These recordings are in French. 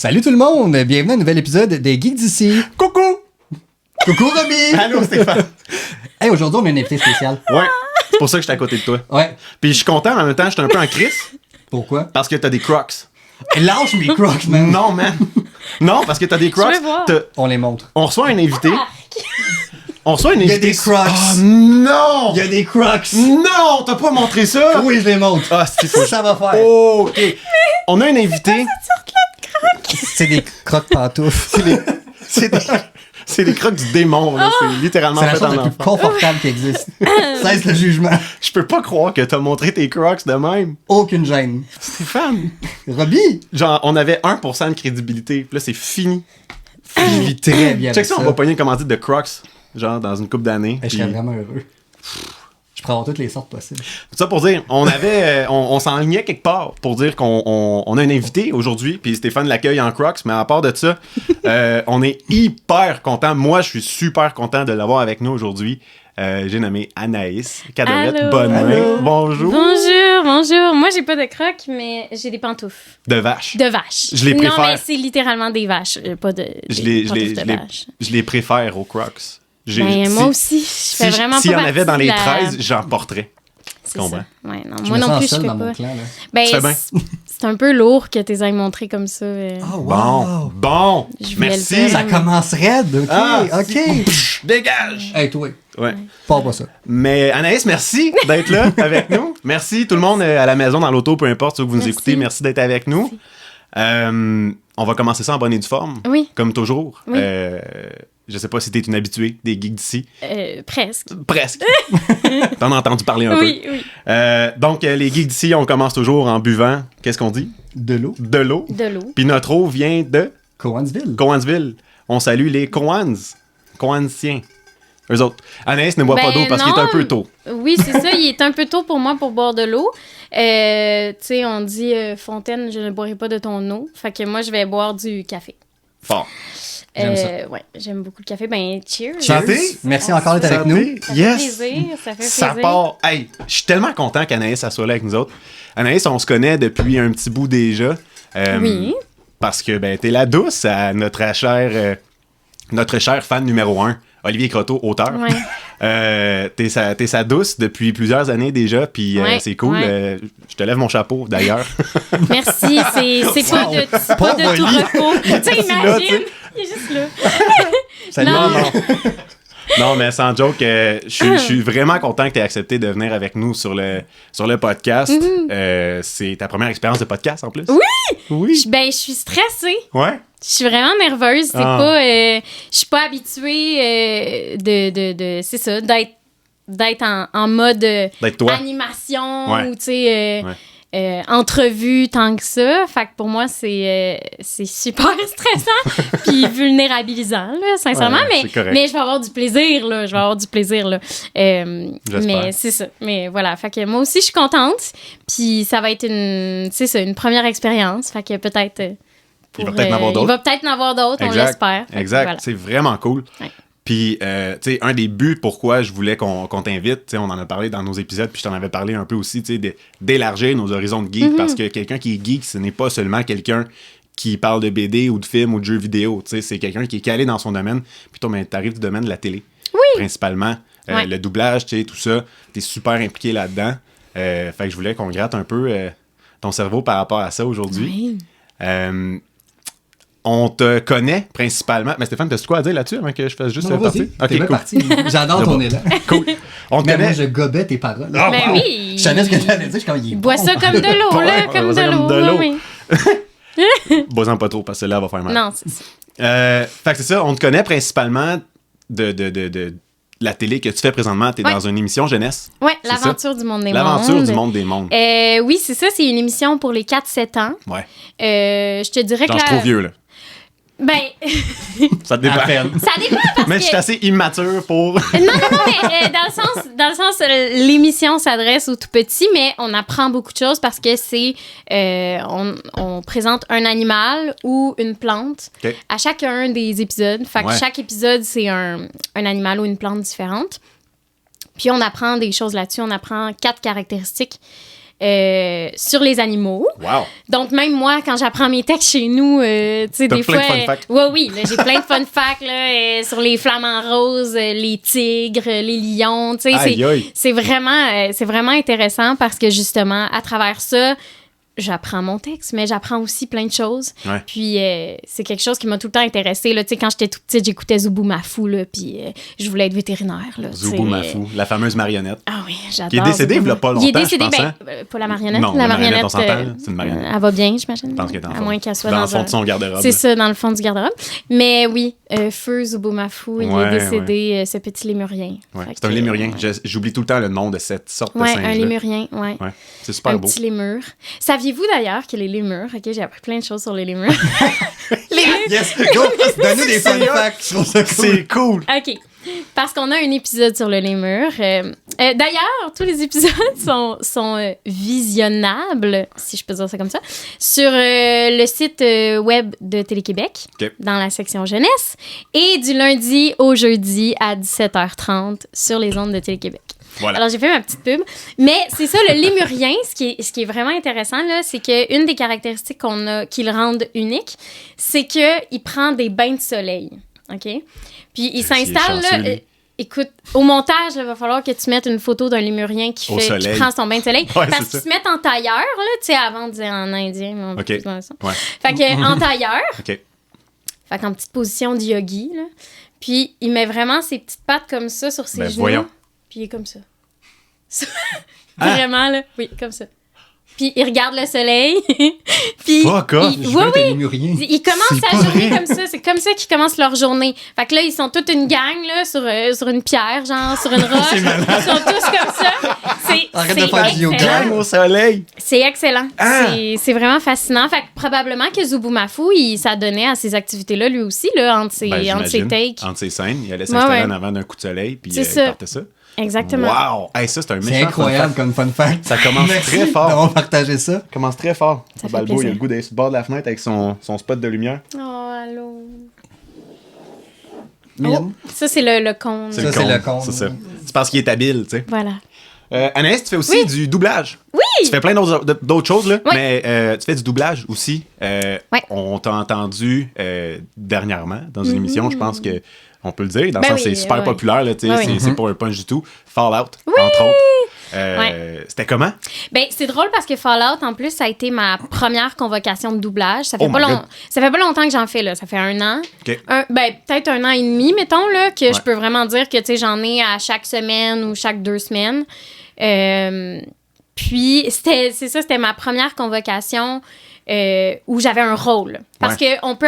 Salut tout le monde, bienvenue à un nouvel épisode des Geeks d'ici. Coucou! Coucou Robbie! Allô Stéphane! Hey, aujourd'hui on a un invité spécial. Ouais, c'est pour ça que j'étais à côté de toi. Ouais. Puis je suis content, mais en même temps, j'étais un peu en crise Pourquoi? parce que t'as des Crocs. Lâche mes Crocs, man! Non, man! Non, parce que t'as des Crocs. Je veux voir. On les montre. On reçoit un invité. On reçoit un Il y a invité. des Crocs! Oh non! Il y a des Crocs! Non, t'as pas montré ça? Oui, je les montre. Ah, c'est fou. Ça va faire. Oh, ok. On a un invité. C'est des Crocs pantoufles. C'est des Crocs du démon, là. C'est littéralement C'est la fait chose en la plus enfant. confortable qui existe. Cesse le jugement. Je peux pas croire que t'as montré tes Crocs de même. Aucune gêne. Stéphane! Robbie! Genre, on avait 1% de crédibilité. Puis là, c'est fini. Je vis très bien Check avec ça, on va pogner une commandite de Crocs, genre dans une couple d'années. Je serais Puis- vraiment heureux. Je pourrais avoir toutes les sortes possibles. Ça pour dire, on avait, on s'enlignait quelque part pour dire qu'on a un invité aujourd'hui, puis Stéphane l'accueille en Crocs, mais à part de ça, on est hyper content. Moi, je suis super content de l'avoir avec nous aujourd'hui. J'ai nommé Anaïs Cadorette Allô. Bonnemain. Allô. Bonjour. Bonjour. Moi, j'ai pas de crocs, mais j'ai des pantoufles De vache. de vaches. Je les Non, préfère. mais c'est littéralement des vaches, pas de des pantoufles de vaches. Je les préfère aux Crocs. Ben, moi aussi, je fais vraiment S'il y pas en avait dans les partie de la- 13, j'en porterais. C'est comprends. ça. Ouais, non, Je moi me non sens plus, je seul fais dans mon pas. clan, là. Ben, Tu fais bien. c'est un peu lourd que t'es ailles montré comme ça. Bon, Je voulais le merci. faire. Ça commence raide, ok, Ah, ok. Dégage. Hey, toi, Ouais. parle pas ça. Mais Anaïs, merci d'être là avec nous. Merci tout le monde à la maison, dans l'auto, peu importe où vous nous Merci. écoutez. Merci d'être avec nous. On va commencer ça en bonne et due forme. Oui. Comme toujours. Oui. Je sais pas si t'es une habituée des geeks d'ici. Presque. Presque. T'en as entendu parler un Oui. peu. Donc, les geeks d'ici, on commence toujours en buvant. Qu'est-ce qu'on dit? De l'eau. De l'eau. De l'eau. Puis notre eau vient de Coansville. Coansville. On salue les Coans. Coansiens. Eux autres. Anaïs ne boit pas Ben d'eau parce qu'il est non. un peu tôt. Oui, c'est ça. Il est un peu tôt pour moi pour boire de l'eau. Tu sais, on dit Fontaine, je ne boirai pas de ton eau. Fait que moi, je vais boire du café. Fort. J'aime ça. Ouais, j'aime beaucoup le café. Ben, cheers. Santé. Merci encore d'être avec nous. Santé. Ça Yes. fait plaisir. Ça fait Ça plaisir. part. Hey, je suis tellement content qu'Anaïs soit là avec nous autres. Anaïs, on se connaît depuis un petit bout déjà. Oui. Parce que ben, t'es la douce à notre cher fan numéro 1, Olivier Croteau, auteur. Ouais. T'es sa douce depuis plusieurs années déjà, puis Ouais, c'est cool. ouais. Je te lève mon chapeau, d'ailleurs. Merci. C'est pas de, c'est pas de tout Oli. repos. Tu sais, assis là, tu imagine. sais. Il est juste là. Salut. Non. Non, mais sans joke, je suis vraiment content que tu aies accepté de venir avec nous sur le podcast. C'est ta première expérience de podcast en plus? Oui! Oui. Je suis stressée. Ouais. Je suis vraiment nerveuse. C'est Ah. pas. Je suis pas habituée c'est ça, d'être en mode D'être toi. animation Ouais. ou, tu sais, Ouais. entrevue tant que ça. Fait que pour moi, c'est super stressant puis vulnérabilisant, là, sincèrement. Ouais, c'est correct. mais je vais avoir du plaisir, là. Je vais avoir du plaisir, là. J'espère. Mais c'est ça. Mais voilà. Fait que moi aussi, je suis contente. Puis ça va être une première expérience. Fait que peut-être... Il va peut-être en avoir d'autres. Il va peut-être en avoir d'autres, on l'espère. Fait que Exact. voilà. C'est vraiment cool. Ouais. Puis, tu sais, un des buts pourquoi je voulais qu'on t'invite, tu sais, on en a parlé dans nos épisodes, puis je t'en avais parlé un peu aussi, tu sais, d'élargir nos horizons de geek, parce que quelqu'un qui est geek, ce n'est pas seulement quelqu'un qui parle de BD ou de films ou de jeux vidéo, tu sais, c'est quelqu'un qui est calé dans son domaine. Puis toi, ben, t'arrives du domaine de la télé, principalement. Ouais. Le doublage, tu sais, tout ça, t'es super impliqué là-dedans. Fait que je voulais qu'on gratte un peu ton cerveau par rapport à ça aujourd'hui. Oui. On te connaît principalement. Mais Stéphane, t'as-tu quoi à dire là-dessus avant que je fasse juste Non, partir? vas-y. T'es bien cool. parti. J'adore ton élan. Cool. On te Mais moi, connaît. je gobais tes paroles. Ah, Ben wow. oui. Je savais ce que t'allais dire. Je suis comme, il est Bois bon. ça comme de l'eau, là. Ouais, Comme bois ça de comme l'eau. de l'eau. Oui. Bois-en pas trop parce que là, va faire mal. Non, c'est ça. Fait que c'est ça, on te connaît principalement de la télé que tu fais présentement. T'es Ouais. dans une émission jeunesse. Ouais, C'est l'aventure du monde des mondes. L'aventure du monde des mondes. Oui, c'est ça. C'est une émission pour les 4-7 ans. Ouais. Je te dirais Genre, que je suis trop vieux, là. Ben, Ça te dépend. À peine. ça dépend parce Mais que... je suis assez immature pour. Non, mais dans le sens l'émission s'adresse aux tout petits, mais on apprend beaucoup de choses parce que c'est on présente un animal ou une plante OK. à chacun des épisodes. Fait que Ouais. chaque épisode, c'est un animal ou une plante différente. Puis on apprend des choses là-dessus. On apprend 4 caractéristiques sur les animaux. Wow! Donc, même moi, quand j'apprends mes textes chez nous, tu sais, T'as des plein fois... de fun facts. Oui, là, j'ai plein de fun facts là, sur les flamants roses, les tigres, les lions. Tu sais, Aïe, aïe. c'est vraiment intéressant parce que, justement, à travers ça, j'apprends mon texte, mais j'apprends aussi plein de choses. Ouais. Puis c'est quelque chose qui m'a tout le temps intéressée. Tu sais, quand j'étais toute petite, j'écoutais Zoubou-Mafou, là, puis je voulais être vétérinaire. Là, Zoubou-Mafou, la fameuse marionnette. Ah oui, j'adore. Qui est décédée il y a pas longtemps, Il est décédé, je pense, hein? pas la marionnette. Non, la la marionnette, marionnette, on s'entend, là, c'est une marionnette. Elle va bien, j'imagine. Je pense qu'elle est en À fond. moins qu'elle soit Dans dans le fond de son garde-robe. C'est ça, dans le fond du garde-robe. Mais oui, Feu Zoubou-Mafou, il est Ouais, décédé, ce petit lémurien. Ouais, Fait c'est un que, lémurien. J'oublie tout le temps le nom de cette sorte de Ouais, singe. un lémurien, ouais. Ouais, c'est super Un beau. petit lémur. Saviez-vous d'ailleurs que les lémurs, OK, j'ai appris plein de choses sur les lémurs. Les lémurs. Yes, go! Donne-nous des fun facts. Je trouve ça cool. C'est cool! OK. Parce qu'on a un épisode sur le lémur. D'ailleurs, tous les épisodes sont visionnables, si je peux dire ça comme ça, sur le site web de Télé-Québec, OK. dans la section jeunesse, et du lundi au jeudi à 17h30 sur les ondes de Télé-Québec. Voilà. Alors, j'ai fait ma petite pub. Mais c'est ça, le lémurien, ce qui est vraiment intéressant, là, c'est qu'une des caractéristiques qu'on a qui le rendent unique, c'est qu'il prend des bains de soleil. OK? Puis il s'installe, chanceux, là. lui. Écoute, au montage, il va falloir que tu mettes une photo d'un lémurien qui Au soleil. prend son bain de soleil. Ouais, parce c'est qu'ils ça. se mettent en tailleur, là, tu sais, avant de dire en indien, mais on peut OK. plus dire ça. Ouais. Fait que, en tailleur, OK. fait qu'en petite position de yogi, là. Puis il met vraiment ses petites pattes comme ça sur ses Ben, genoux. voyons. Puis il est comme ça. Vraiment, là. Oui, comme ça. Puis il regarde le soleil. Puis Fuck off. Je oui, veux être un oui. lémurien. Ils commencent C'est sa pas journée vrai. comme ça. C'est comme ça qu'ils commencent leur journée. Fait que là, ils sont toute une gang, là, sur une pierre, genre, sur une roche. C'est malade. Ils sont tous comme ça. Arrête de C'est faire du yoga. excellent. Gang au soleil! C'est excellent. Ah! C'est vraiment fascinant. Fait que probablement que Zoubou-Mafou, il s'adonnait à ces activités-là, lui aussi, là, entre ses j'imagine. takes. Entre ses scènes, il allait s'installer Ouais. en avant d'un coup de soleil, puis C'est il ça. partait ça. Exactement. Wow! Hey, ça, c'est un méchant C'est incroyable fun comme fun fact. Ça commence Merci très fort. d'avoir partagé ça. fact. Commence très fort. Ça fait Balbo, il a plaisir. le goût d'être sur le bord de la fenêtre avec son spot de lumière. Oh, allô. Mylène? Ça, c'est le cône. Ça, c'est le con. C'est ça. C'est parce qu'il est habile, tu sais. Voilà. Anaïs, tu fais aussi du doublage. Oui! Tu fais plein d'autres choses, là, Oui. mais tu fais du doublage aussi. Ouais. On t'a entendu dernièrement dans une émission, je pense que on peut le dire, dans le Ben sens oui, c'est super ouais. populaire, là, tu sais, Ouais, oui. c'est pas un punch du tout. Fallout, entre autres. C'était comment? Ben, c'est drôle parce que Fallout, en plus, ça a été ma première convocation de doublage. Ça fait, Oh my God. ça fait pas longtemps que j'en fais, là. Ça fait 1 an. OK. Ben, peut-être 1 an et demi, mettons, là, que Ouais. je peux vraiment dire que, tu sais, j'en ai à chaque semaine ou chaque 2 semaines. Puis, c'était ma première convocation où j'avais un rôle. Parce que on peut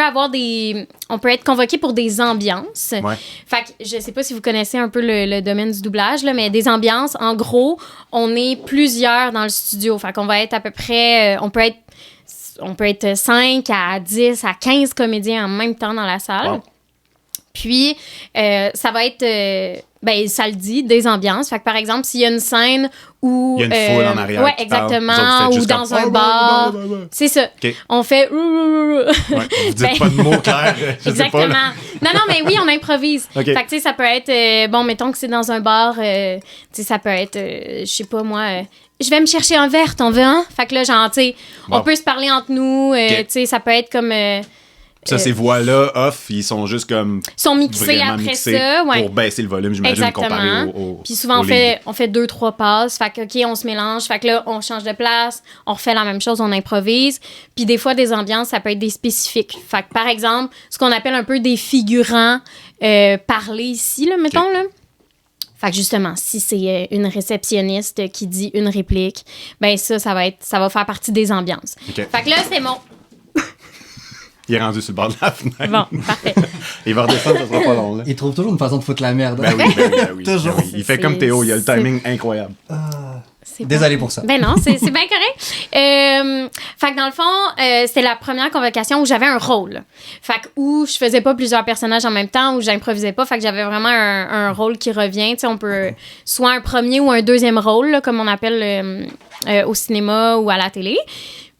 être convoqué pour des ambiances. Ouais. Fait que je sais pas si vous connaissez un peu le domaine du doublage, là, mais des ambiances, en gros, on est plusieurs dans le studio. Fait qu'on va être à peu près... on peut être 5 à 10 à 15 comédiens en même temps dans la salle. Wow. Puis, ça va être... ben, ça le dit, des ambiances. Fait que, par exemple, s'il y a une scène où... Il y a une foule en arrière Ouais, qui parle. exactement. Vous autres, vous faites Ou juste dans comme- un bar. C'est ça. OK. On fait... Ouais, vous dites Ben- pas de mots clairs. Je sais pas, Exactement. là. Non, mais oui, on improvise. OK. Fait que, tu sais, ça peut être... bon, mettons que c'est dans un bar. Tu sais, ça peut être... je sais pas, moi... je vais me chercher un verre, t'en veux un? Fait que là, genre, tu sais, Wow. on peut se parler entre nous. OK. Tu sais, ça peut être comme... Ça, ces voix-là, off, ils sont juste comme sont mixés vraiment après mixés ça. Ouais. pour baisser le volume, j'imagine, comparé Exactement. au Puis souvent, au lead. on fait 2-3 passes. Fait que, OK, on se mélange. Fait que là, on change de place. On refait la même chose, on improvise. Puis des fois, des ambiances, ça peut être des spécifiques. Fait que, par exemple, ce qu'on appelle un peu des figurants parlés ici, là, mettons, OK. là. Fait que justement, si c'est une réceptionniste qui dit une réplique, ben ça va faire partie des ambiances. OK. Fait que là, c'est mon... Il est rendu sur le bord de la fenêtre. Bon, parfait. Il va redescendre, ça sera pas long, là. Il trouve toujours une façon de foutre la merde. Ben oui, ben oui, ben oui, Toujours. ben oui. Il fait comme Théo, il a le timing incroyable. C'est Désolé pour ça. Ben non, c'est bien correct. Fait que dans le fond, c'était la première convocation où j'avais un rôle. Fait que où je faisais pas plusieurs personnages en même temps, où j'improvisais pas. Fait que j'avais vraiment un rôle qui revient. Tu sais, on peut soit un premier ou un deuxième rôle, là, comme on appelle au cinéma ou à la télé.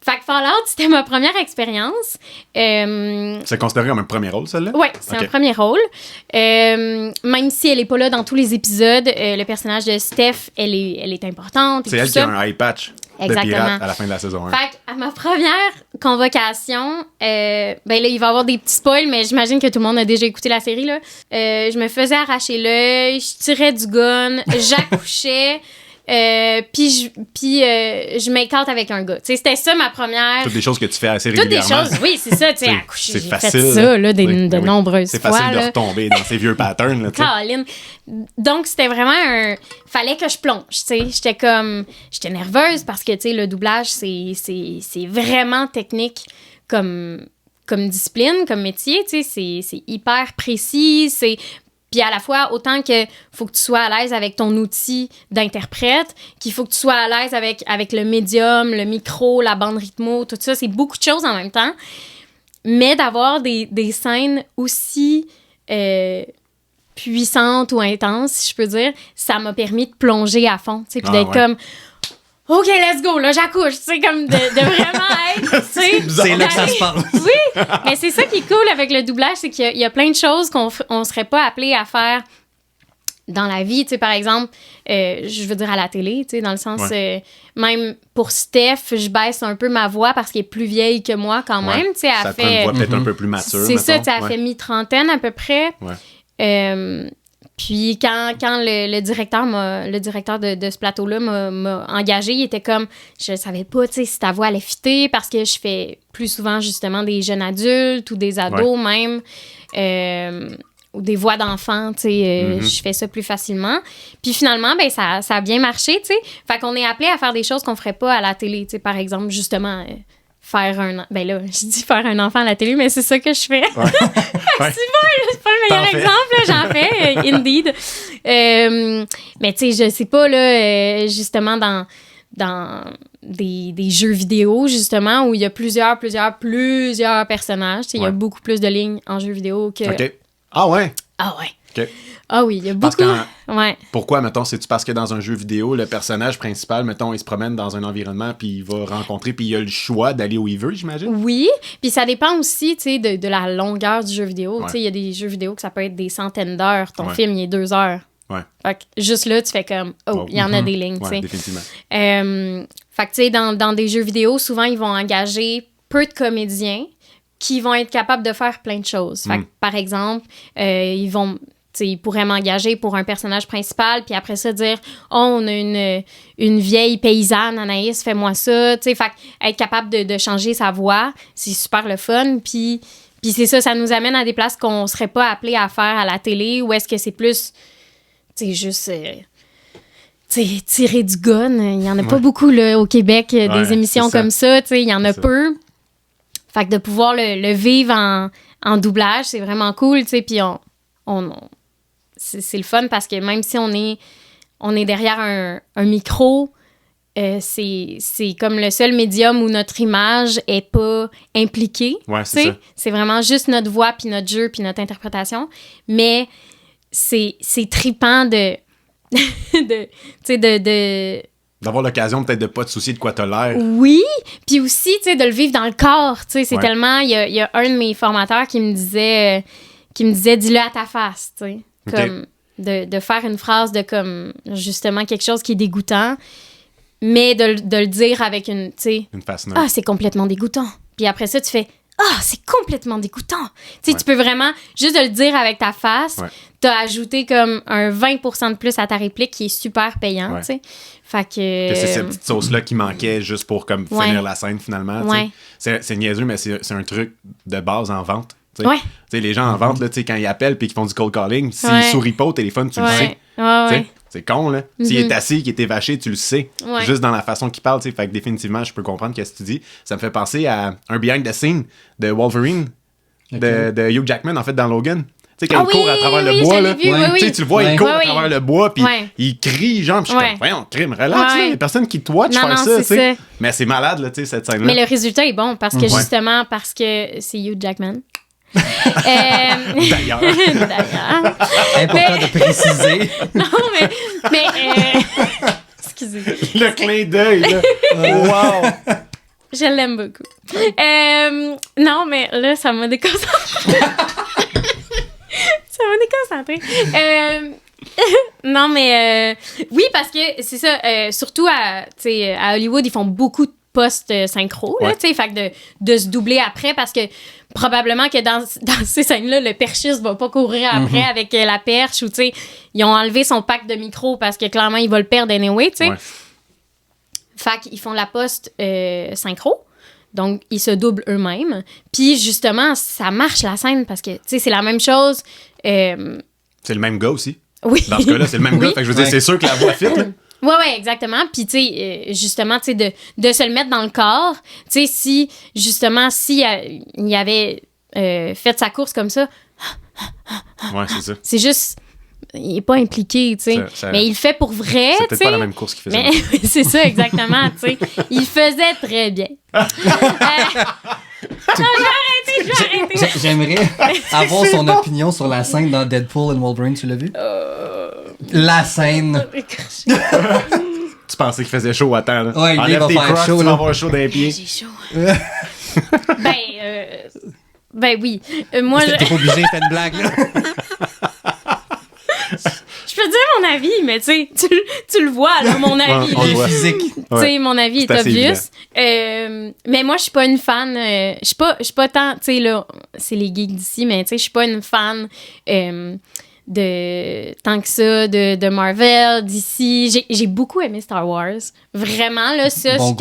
Fait que Fallout, c'était ma première expérience. C'est considéré comme un premier rôle, celle-là? Ouais, c'est Ok. un premier rôle. Même si elle est pas là dans tous les épisodes, le personnage de Steph, elle est importante. et C'est tout elle qui a ça. un eye patch. Exactement. de pirate à la fin de la saison 1. Fait à ma première convocation, ben là, il va y avoir des petits spoils, mais j'imagine que tout le monde a déjà écouté la série, là. Je me faisais arracher l'œil, je tirais du gun, j'accouchais, puis je make-out avec un gars. Tu sais, c'était ça ma première... Toutes des choses que tu fais assez Toutes des régulièrement. choses, oui, c'est ça, tu sais, accoucher. C'est J'ai facile. fait ça, là, de Oui. nombreuses C'est fois. facile de là. retomber dans ces vieux patterns, là, tu sais. Caroline. Donc, c'était vraiment un... Fallait que je plonge, tu sais. J'étais nerveuse parce que, tu sais, le doublage, c'est vraiment technique comme discipline, comme métier, tu sais. C'est hyper précis, Puis à la fois, autant que faut que tu sois à l'aise avec ton outil d'interprète, qu'il faut que tu sois à l'aise avec le médium, le micro, la bande rythmo, tout ça. C'est beaucoup de choses en même temps. Mais d'avoir des scènes aussi puissantes ou intenses, si je peux dire, ça m'a permis de plonger à fond. Puis d'être comme... OK, let's go, là, j'accouche, tu sais, comme de vraiment être, tu sais... C'est là que ça se passe. Oui, mais c'est ça qui est cool avec le doublage, c'est qu'il y a plein de choses qu'on serait pas appelé à faire dans la vie, tu sais, par exemple, je veux dire à la télé, tu sais, dans le sens, même pour Steph, je baisse un peu ma voix parce qu'elle est plus vieille que moi quand même, tu sais, elle ça fait... te prend une voix peut-être un peu plus mature, C'est ça, tu sais, elle ouais. fait mi-trentaine à peu près. Ouais. Puis quand le directeur de ce plateau-là m'a engagée, il était comme, je savais pas, tu sais, si ta voix allait fitter parce que je fais plus souvent justement des jeunes adultes ou des ados même, ou des voix d'enfants, tu sais, je fais ça plus facilement. Puis finalement, ben ça a bien marché, tu sais. Fait qu'on est appelé à faire des choses qu'on ferait pas à la télé, tu sais, par exemple, justement... faire un... Ben là, je dis faire un enfant à la télé, mais c'est ça que je fais. Ouais. C'est pas le meilleur exemple, là, j'en fais, indeed. Mais tu sais, je sais pas, là, justement, dans des jeux vidéo, justement, où il y a plusieurs personnages. Il y a beaucoup plus de lignes en jeux vidéo que... OK. Ah ouais? Ah ouais. OK. Ah oui, il y a Parce beaucoup... Ouais. Pourquoi, mettons, c'est-tu parce que dans un jeu vidéo, le personnage principal, mettons, il se promène dans un environnement, puis il va rencontrer, puis il a le choix d'aller où il veut, j'imagine? Oui, puis ça dépend aussi, tu sais, de la longueur du jeu vidéo. Ouais. Tu sais, il y a des jeux vidéo que ça peut être des centaines d'heures. Ton Ouais. film, il est 2 heures. Ouais. Fait que juste là, tu fais comme, oh, il y en a des lignes, tu sais. Ouais, définitivement. Fait que, tu sais, dans des jeux vidéo, souvent, ils vont engager peu de comédiens qui vont être capables de faire plein de choses. Fait que, par exemple, ils pourraient m'engager pour un personnage principal, puis après ça, dire « Oh, on a une vieille paysanne, Anaïs, fais-moi ça. » Tu sais, fait être capable de changer sa voix, c'est super le fun. Puis c'est ça nous amène à des places qu'on serait pas appelé à faire à la télé, ou est-ce que c'est plus, tu sais, juste... tirer du gun. Il y en a pas beaucoup là, au Québec, des émissions comme ça. Il y en a peu. Fait que de pouvoir le vivre en doublage, c'est vraiment cool. Puis c'est le fun parce que même si on est derrière un micro, c'est comme le seul médium où notre image est pas impliquée. Ouais, c'est ça. C'est vraiment juste notre voix, puis notre jeu, puis notre interprétation. Mais c'est trippant D'avoir l'occasion peut-être de pas te soucier de quoi t'as l'air. Oui, puis aussi, tu sais, de le vivre dans le corps, tu sais, c'est Ouais. tellement... Il y a un de mes formateurs qui me disait dis-le à ta face, tu sais, comme de faire une phrase de comme, justement, quelque chose qui est dégoûtant, mais de le dire avec une, tu sais, Une face neutre. ah, c'est complètement dégoûtant. Puis après ça, tu fais, ah, c'est complètement dégoûtant. Tu sais, tu peux vraiment, juste de le dire avec ta face, t'as ajouté comme un 20% de plus à ta réplique qui est super payant, tu sais. Fait que... Que c'est cette petite sauce-là qui manquait juste pour comme finir la scène, finalement. C'est niaiseux, mais c'est un truc de base en vente. Tu sais, les gens en vente, là, quand ils appellent et qu'ils font du cold calling, s'ils sourient pas au téléphone, tu le sais. C'est con, là. S'il est assis, qu'il est évaché, tu le sais. Juste dans la façon qu'il parle, tu sais. Fait que définitivement, je peux comprendre ce que tu dis. Ça me fait penser à un behind the scene de Wolverine, de Hugh Jackman, en fait, dans Logan. Tu sais, quand il court à travers le bois, là. Tu sais, tu le vois, il court à travers le bois, puis il crie, genre, puis je suis comme, voyons, crime, relax, là. Il y a personne qui te watch faire ça, tu sais. Mais c'est malade, là, tu sais, cette scène-là. Mais le résultat est bon, parce que justement, parce que c'est Hugh Jackman. D'ailleurs. Important de préciser. Non, mais excusez. Le clin d'œil, là. Wow! Je l'aime beaucoup. Non, mais là, ça m'a déconcentré. Non, mais oui, parce que c'est ça. Surtout à Hollywood, ils font beaucoup de postes synchro, là, tu sais, fait que de se doubler après, parce que probablement que dans ces scènes-là, le perchiste va pas courir après avec la perche, ou tu sais, ils ont enlevé son pack de micro parce que clairement, il va le perdre anyway, tu sais. Ouais. Fait qu'ils font la poste synchro. Donc, ils se doublent eux-mêmes. Puis, justement, ça marche, la scène, parce que, tu sais, c'est la même chose. C'est le même gars aussi. Oui. Dans ce cas-là, c'est le même gars. Oui. Fait que je veux dire, c'est sûr que la voix fit, là. Ouais, exactement. Puis, tu sais, justement, tu sais, de se le mettre dans le corps. Tu sais, si, justement, il avait fait sa course comme ça, Ouais, c'est ça. c'est juste... Il est pas impliqué, tu sais. Mais il le fait pour vrai, C'est tu peut-être sais. pas la même course qu'il faisait. Mais c'est ça, exactement, tu sais. Il faisait très bien. Non, je vais arrêter. J'aimerais avoir son opinion sur la scène dans Deadpool and Wolverine, tu l'as vu? La scène. Tu pensais qu'il faisait chaud à temps, là. Ouais, lui, il Enlève va tes faire Crocs, chaud, tu vas là. avoir chaud dans les pieds. J'ai chaud. Ben oui. Moi, T'es pas obligé de faire une blague, là. je peux dire mon avis, mais tu sais, tu le vois, là, mon avis. Ouais, on le là. voit. Physique. Tu sais, Ouais. mon avis C'est est assez obvious. Mais moi, je suis pas une fan. Je suis pas tant. Tu sais, là, c'est les geeks d'ici, mais tu sais, je suis pas une fan de tant que ça, de Marvel, d'ici. J'ai beaucoup aimé Star Wars. Vraiment, là, ça, Bon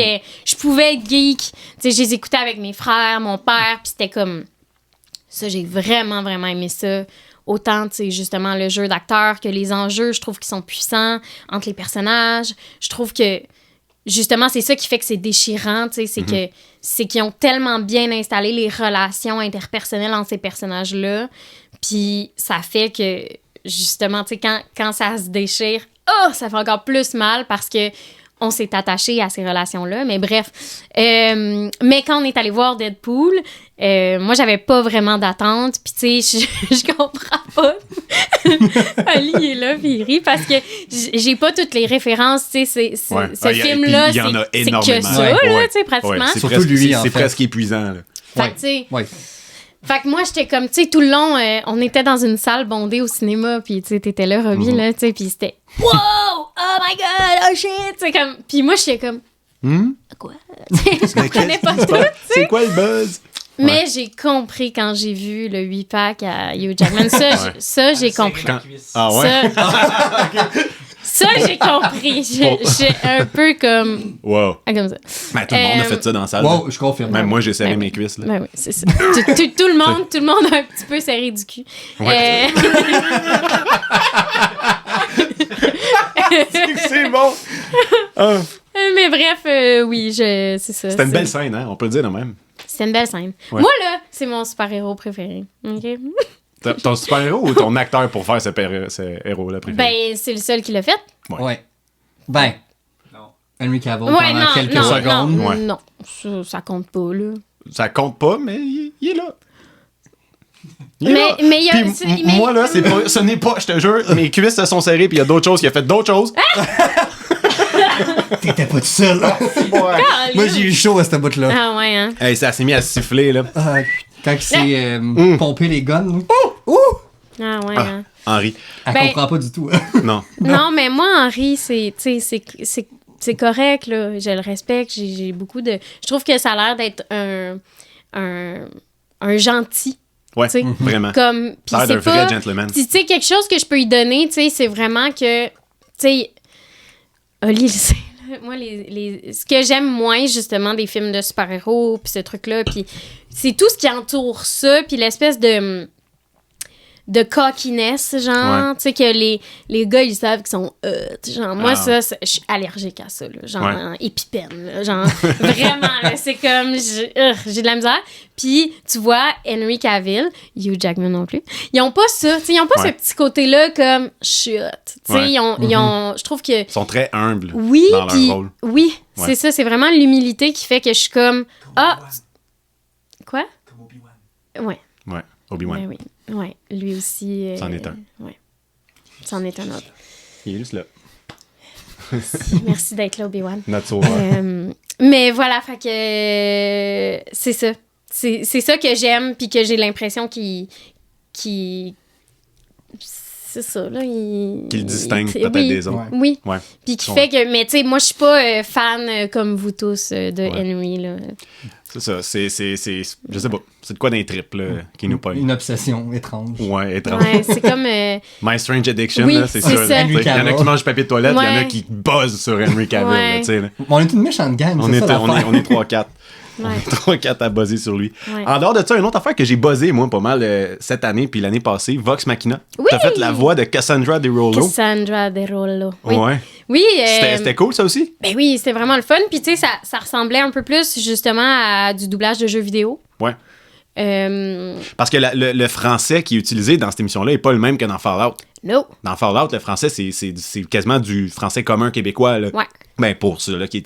je pouvais être geek. Tu sais, je les écoutais avec mes frères, mon père, puis c'était comme. Ça, j'ai vraiment, vraiment aimé ça. Autant, tu sais, justement, le jeu d'acteur que les enjeux, je trouve qu'ils sont puissants entre les personnages. Je trouve que, justement, c'est ça qui fait que c'est déchirant, tu sais, c'est qu'ils ont tellement bien installé les relations interpersonnelles entre ces personnages-là. Puis ça fait que, justement, tu sais, quand ça se déchire, ça fait encore plus mal parce que on s'est attaché à ces relations-là. Mais bref. Mais quand on est allé voir Deadpool, moi, j'avais pas vraiment d'attente. Puis, tu sais, je comprends pas. Ali, il est là, puis il rit parce que j'ai pas toutes les références. Tu sais, Ouais. ce film-là, il y en a c'est que énormément. ça, Ouais. là, tu sais, pratiquement. Ouais, c'est Surtout presque, lui, en c'est fait. presque épuisant, là. Fait que, tu sais, Ouais. fait que moi, j'étais comme, tu sais, tout le long, on était dans une salle bondée au cinéma, puis tu sais, t'étais là, Robbie, là, tu sais, puis c'était « Wow! Oh my God! Oh shit! » Tu sais, comme... Puis moi, j'étais comme « Quoi? » Tu sais, je comprenais pas tout, tu sais. C'est quoi le buzz? Mais j'ai compris quand j'ai vu le 8-pack à Hugh Jackman. Ça, j'ai compris. Ah ouais? Ça, j'ai compris. J'ai un peu comme... Wow. Comme ça. Ben, tout le monde a fait ça dans la salle. Wow, je confirme. Même moi, j'ai serré Ben mes cuisses, là. Ben oui, c'est ça. Tout le monde a un petit peu serré du cul. Ouais. C'est bon! Ah, Mais bref, oui, c'est ça. c'était une belle scène, hein? On peut le dire de même. C'était une belle scène. Ouais. Moi, là, c'est mon super-héros préféré. OK? Ton super-héros ou ton acteur pour faire ce héros-là préféré? Ben, c'est le seul qui l'a fait. Ouais. Ben. Henry Cavill Ouais, pendant quelques secondes. Ouais. non. Ça compte pas, là. Ça compte pas, mais il est là. Il est Mais- là. mais il y a- Puis c'est- mais- moi, là, ce n'est pas, je te jure, mes cuisses se sont serrées, puis il y a d'autres choses, il a fait d'autres choses. T'étais pas tout seul. Moi, j'ai eu chaud à cette bout-là. Ah ouais, hein? Hey, ça s'est mis à siffler, là. Quand il s'est pompé les guns. là. Ah ouais, Ah, hein? Henri. Elle Ben- comprend pas du tout. Non. Non, mais moi, Henri, c'est correct, là. Je le respecte. J'ai beaucoup de... Je trouve que ça a l'air d'être un gentil. Ouais, Tu sais, vraiment. Comme... Puis Ça a l'air d'un c'est vrai pas... gentleman. Puis, tu sais, quelque chose que je peux lui donner, tu sais, c'est vraiment que... Tu sais... Oli le sait, là. Moi, ce que j'aime moins, justement, des films de super-héros, puis ce truc-là, puis c'est tout ce qui entoure ça, puis l'espèce de cockiness, genre, Ouais. tu sais, que les gars, ils savent qu'ils sont genre, moi, Ah. je suis allergique à ça, là, genre, Ouais. épipène, là, genre, vraiment, là, c'est comme, j'ai de la misère. Puis, tu vois, Henry Cavill, Hugh Jackman non plus, ils ont pas ça, tu sais, ils ont pas Ouais. ce petit côté-là comme, shit, tu sais, Ouais. ils ont, je trouve que, Ils sont très humbles oui, dans leur puis, rôle. oui, Ouais. c'est ça, c'est vraiment l'humilité qui fait que je suis comme, quoi? Ouais. Ouais, Obi-Wan. Ben oui, ouais, lui aussi. C'en est un. Ouais. C'en est un autre. Il est juste là. Merci d'être là, Obi-Wan. Notre sauveur. Mais voilà, fait que c'est ça. C'est ça que j'aime, puis que j'ai l'impression c'est ça, là. Qui le distingue peut-être oui, des autres. Ouais. Oui. Ouais. Puis qui fait que... Mais tu sais, moi, je suis pas fan comme vous tous de Ouais. Henry, là. C'est ça. C'est je sais pas. C'est de quoi d'un trip là, qui nous pogne. Une obsession étrange. Ouais, étrange. Ouais, c'est comme... My Strange Addiction, Oui, là, c'est c'est ça. ça. Il y en a qui mangent du papier de toilette, il y en a Ouais. qui buzzent sur Henry Cavill. Ouais. Là, tu sais, là. On est une méchante gang, On c'est est, ça on est, l'affaire. on est 3-4. Ouais. 3-4 à buzzer sur lui. Ouais. En dehors de ça, une autre affaire que j'ai buzzé, moi, pas mal cette année puis l'année passée, Vox Machina. Oui! T'as fait la voix de Cassandra DeRollo. Cassandra Derolo. Oui. Ouais. Oui, C'était cool, ça aussi? ben oui, c'était vraiment le fun. Puis tu sais, ça ressemblait un peu plus justement à du doublage de jeux vidéo. Ouais. Euh, Parce que le français qui est utilisé dans cette émission-là n'est pas le même que dans Fallout. no. Dans Fallout, le français, c'est quasiment du français commun québécois. Là. Ouais. Ben, pour celui-là qui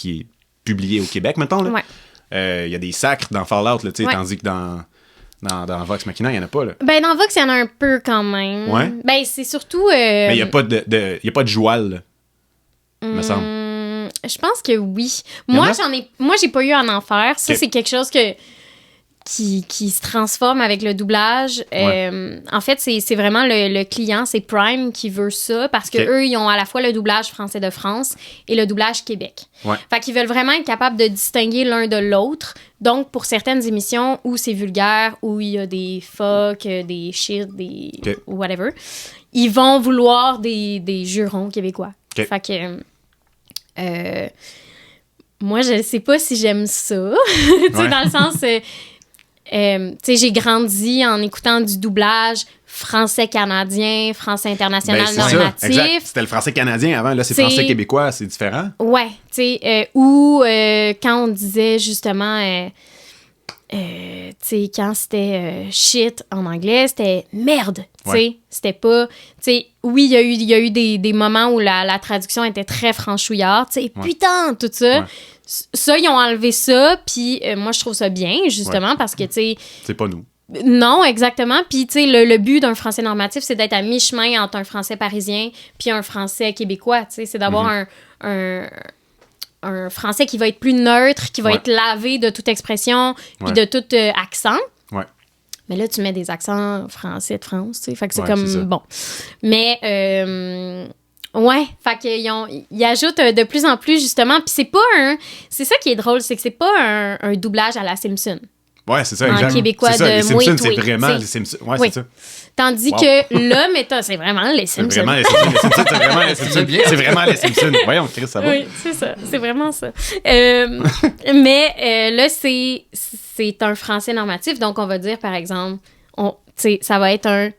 est publié au Québec, mettons. Là. Ouais. Il y a des sacres dans Fallout, là, Ouais. tandis que dans Vox Machina, il n'y en a pas. Là. Ben dans Vox, il y en a un peu quand même. Ouais. Ben c'est surtout... Mais il n'y a pas de joual, là, me semble. Je pense que oui. Y en a? Moi, j'ai pas eu à en faire. Ça, Ok. c'est quelque chose qui se transforme avec le doublage. Ouais. En fait, c'est vraiment le client, c'est Prime qui veut ça parce que Ok. eux, ils ont à la fois le doublage français de France et le doublage Québec. Ouais. Fait qu'ils veulent vraiment être capables de distinguer l'un de l'autre. Donc, pour certaines émissions où c'est vulgaire, où il y a des fuck, des shit, des Ok. whatever, ils vont vouloir des jurons québécois. Ok. Fait que... moi, je sais pas si j'aime ça. Tu sais, Ouais. dans le sens... tu sais, j'ai grandi en écoutant du doublage français-canadien, français international Ben, c'est ça, normatif. exact. C'était le français canadien avant, là, c'est français québécois, c'est différent. Ouais, tu sais, ou quand on disait justement, tu sais, quand c'était shit en anglais, c'était merde, tu sais, Ouais. c'était pas, tu sais, oui, il y a eu des moments où la traduction était très franchouillarde, tu sais, Ouais. putain, tout ça. Ouais. Ça, ils ont enlevé ça, puis moi, je trouve ça bien, justement, parce que, tu sais, C'est pas nous. non, exactement. Puis, tu sais, le but d'un français normatif, c'est d'être à mi-chemin entre un français parisien puis un français québécois. Tu sais, c'est d'avoir un français qui va être plus neutre, qui va Ouais. être lavé de toute expression puis Ouais. de tout accent. Ouais. Mais là, tu mets des accents français de France, tu sais. Fait que c'est Ouais, comme, c'est ça. bon. Mais, ouais, fait qu'ils ajoutent de plus en plus, justement. Puis c'est pas c'est ça qui est drôle, c'est que c'est pas un doublage à la Simpson. Ouais, c'est ça, En exact. québécois C'est ça, de les Simpsons, Mouet c'est Toué, vraiment t'sais. les Simpsons. Ouais, Oui. c'est ça. Tandis Wow. que là, mettons, c'est vraiment les C'est Simpsons. vraiment les Simpsons. Les Simpsons, c'est vraiment les Simpsons. C'est bien. C'est vraiment les Simpsons. Voyons, Chris, ça va. Oui, c'est ça. C'est vraiment ça. Mais là, c'est un français normatif. Donc, on va dire, par exemple, ça va être un...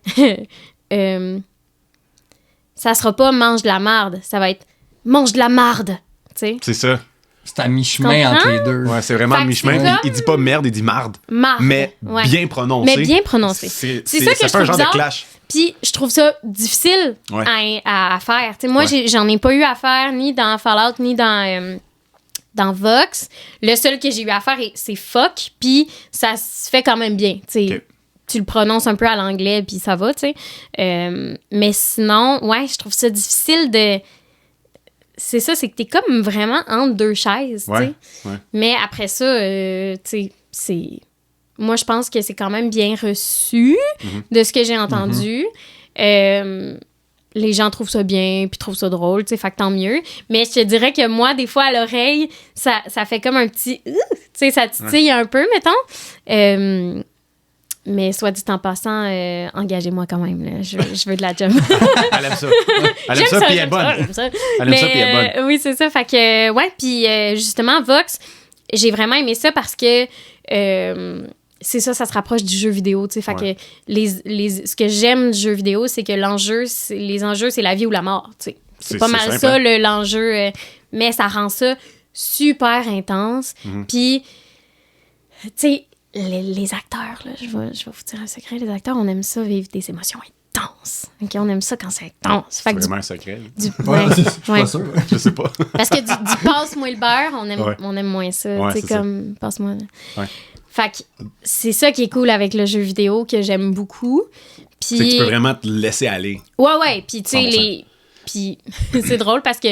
ça sera pas « mange de la marde ». Ça va être « mange de la marde ». Tu sais? C'est ça. C'est à mi-chemin Comprends? entre les deux. Ouais, c'est vraiment Fait que mi-chemin. c'est Il, comme- il dit pas merde, il dit marde. Marde. Mais Ouais. bien prononcé. Mais bien prononcé. C'est ça que ça je fait un trouve genre bizarre. de clash. Puis, je trouve ça difficile Ouais. à faire. Tu sais, moi, Ouais. j'en ai pas eu à faire ni dans Fallout, ni dans Vox. Le seul que j'ai eu à faire, c'est fuck. Puis, ça se fait quand même bien. Tu sais. Ok. Tu le prononces un peu à l'anglais, puis ça va, tu sais. Mais sinon, ouais, je trouve ça difficile de... C'est ça, c'est que t'es comme vraiment entre deux chaises, tu sais. Ouais, ouais. Mais après ça, tu sais, c'est... Moi, je pense que c'est quand même bien reçu de ce que j'ai entendu. Les gens trouvent ça bien, puis trouvent ça drôle, tu sais, fait que tant mieux. Mais je te dirais que moi, des fois, à l'oreille, ça fait comme un petit... tu sais, ça titille un peu, mettons. Mais soit dit en passant, engagez-moi quand même, là. Je veux de la job. Elle aime ça. Elle aime ça, puis elle est j'aime bonne. j'aime ça. Elle aime ça, puis elle est bonne. Oui, c'est ça. Fait que, ouais, puis justement, Vox, j'ai vraiment aimé ça parce que c'est ça se rapproche du jeu vidéo, tu sais. Fait Ouais. que ce que j'aime du jeu vidéo, c'est que les enjeux, c'est la vie ou la mort, tu sais. C'est pas mal simple, ça, hein? l'enjeu. Mais ça rend ça super intense. Mhm. Puis, tu sais, les acteurs, là, je vais vous dire un secret, les acteurs, on aime ça vivre des émotions intenses. OK, on aime ça quand c'est intense. Fait C'est que vraiment un secret. là. Ouais, je suis ouais. pas sûr. Je sais pas. Parce que du passe-moi le beurre, Ouais. on aime moins ça. Ouais, tu sais, c'est ça. comme, passe-moi. Ouais. Fait que c'est ça qui est cool avec le jeu vidéo que j'aime beaucoup. C'est que Puis, tu peux vraiment te laisser aller. ouais. Puis, tu sais, 100%. Puis, c'est drôle parce que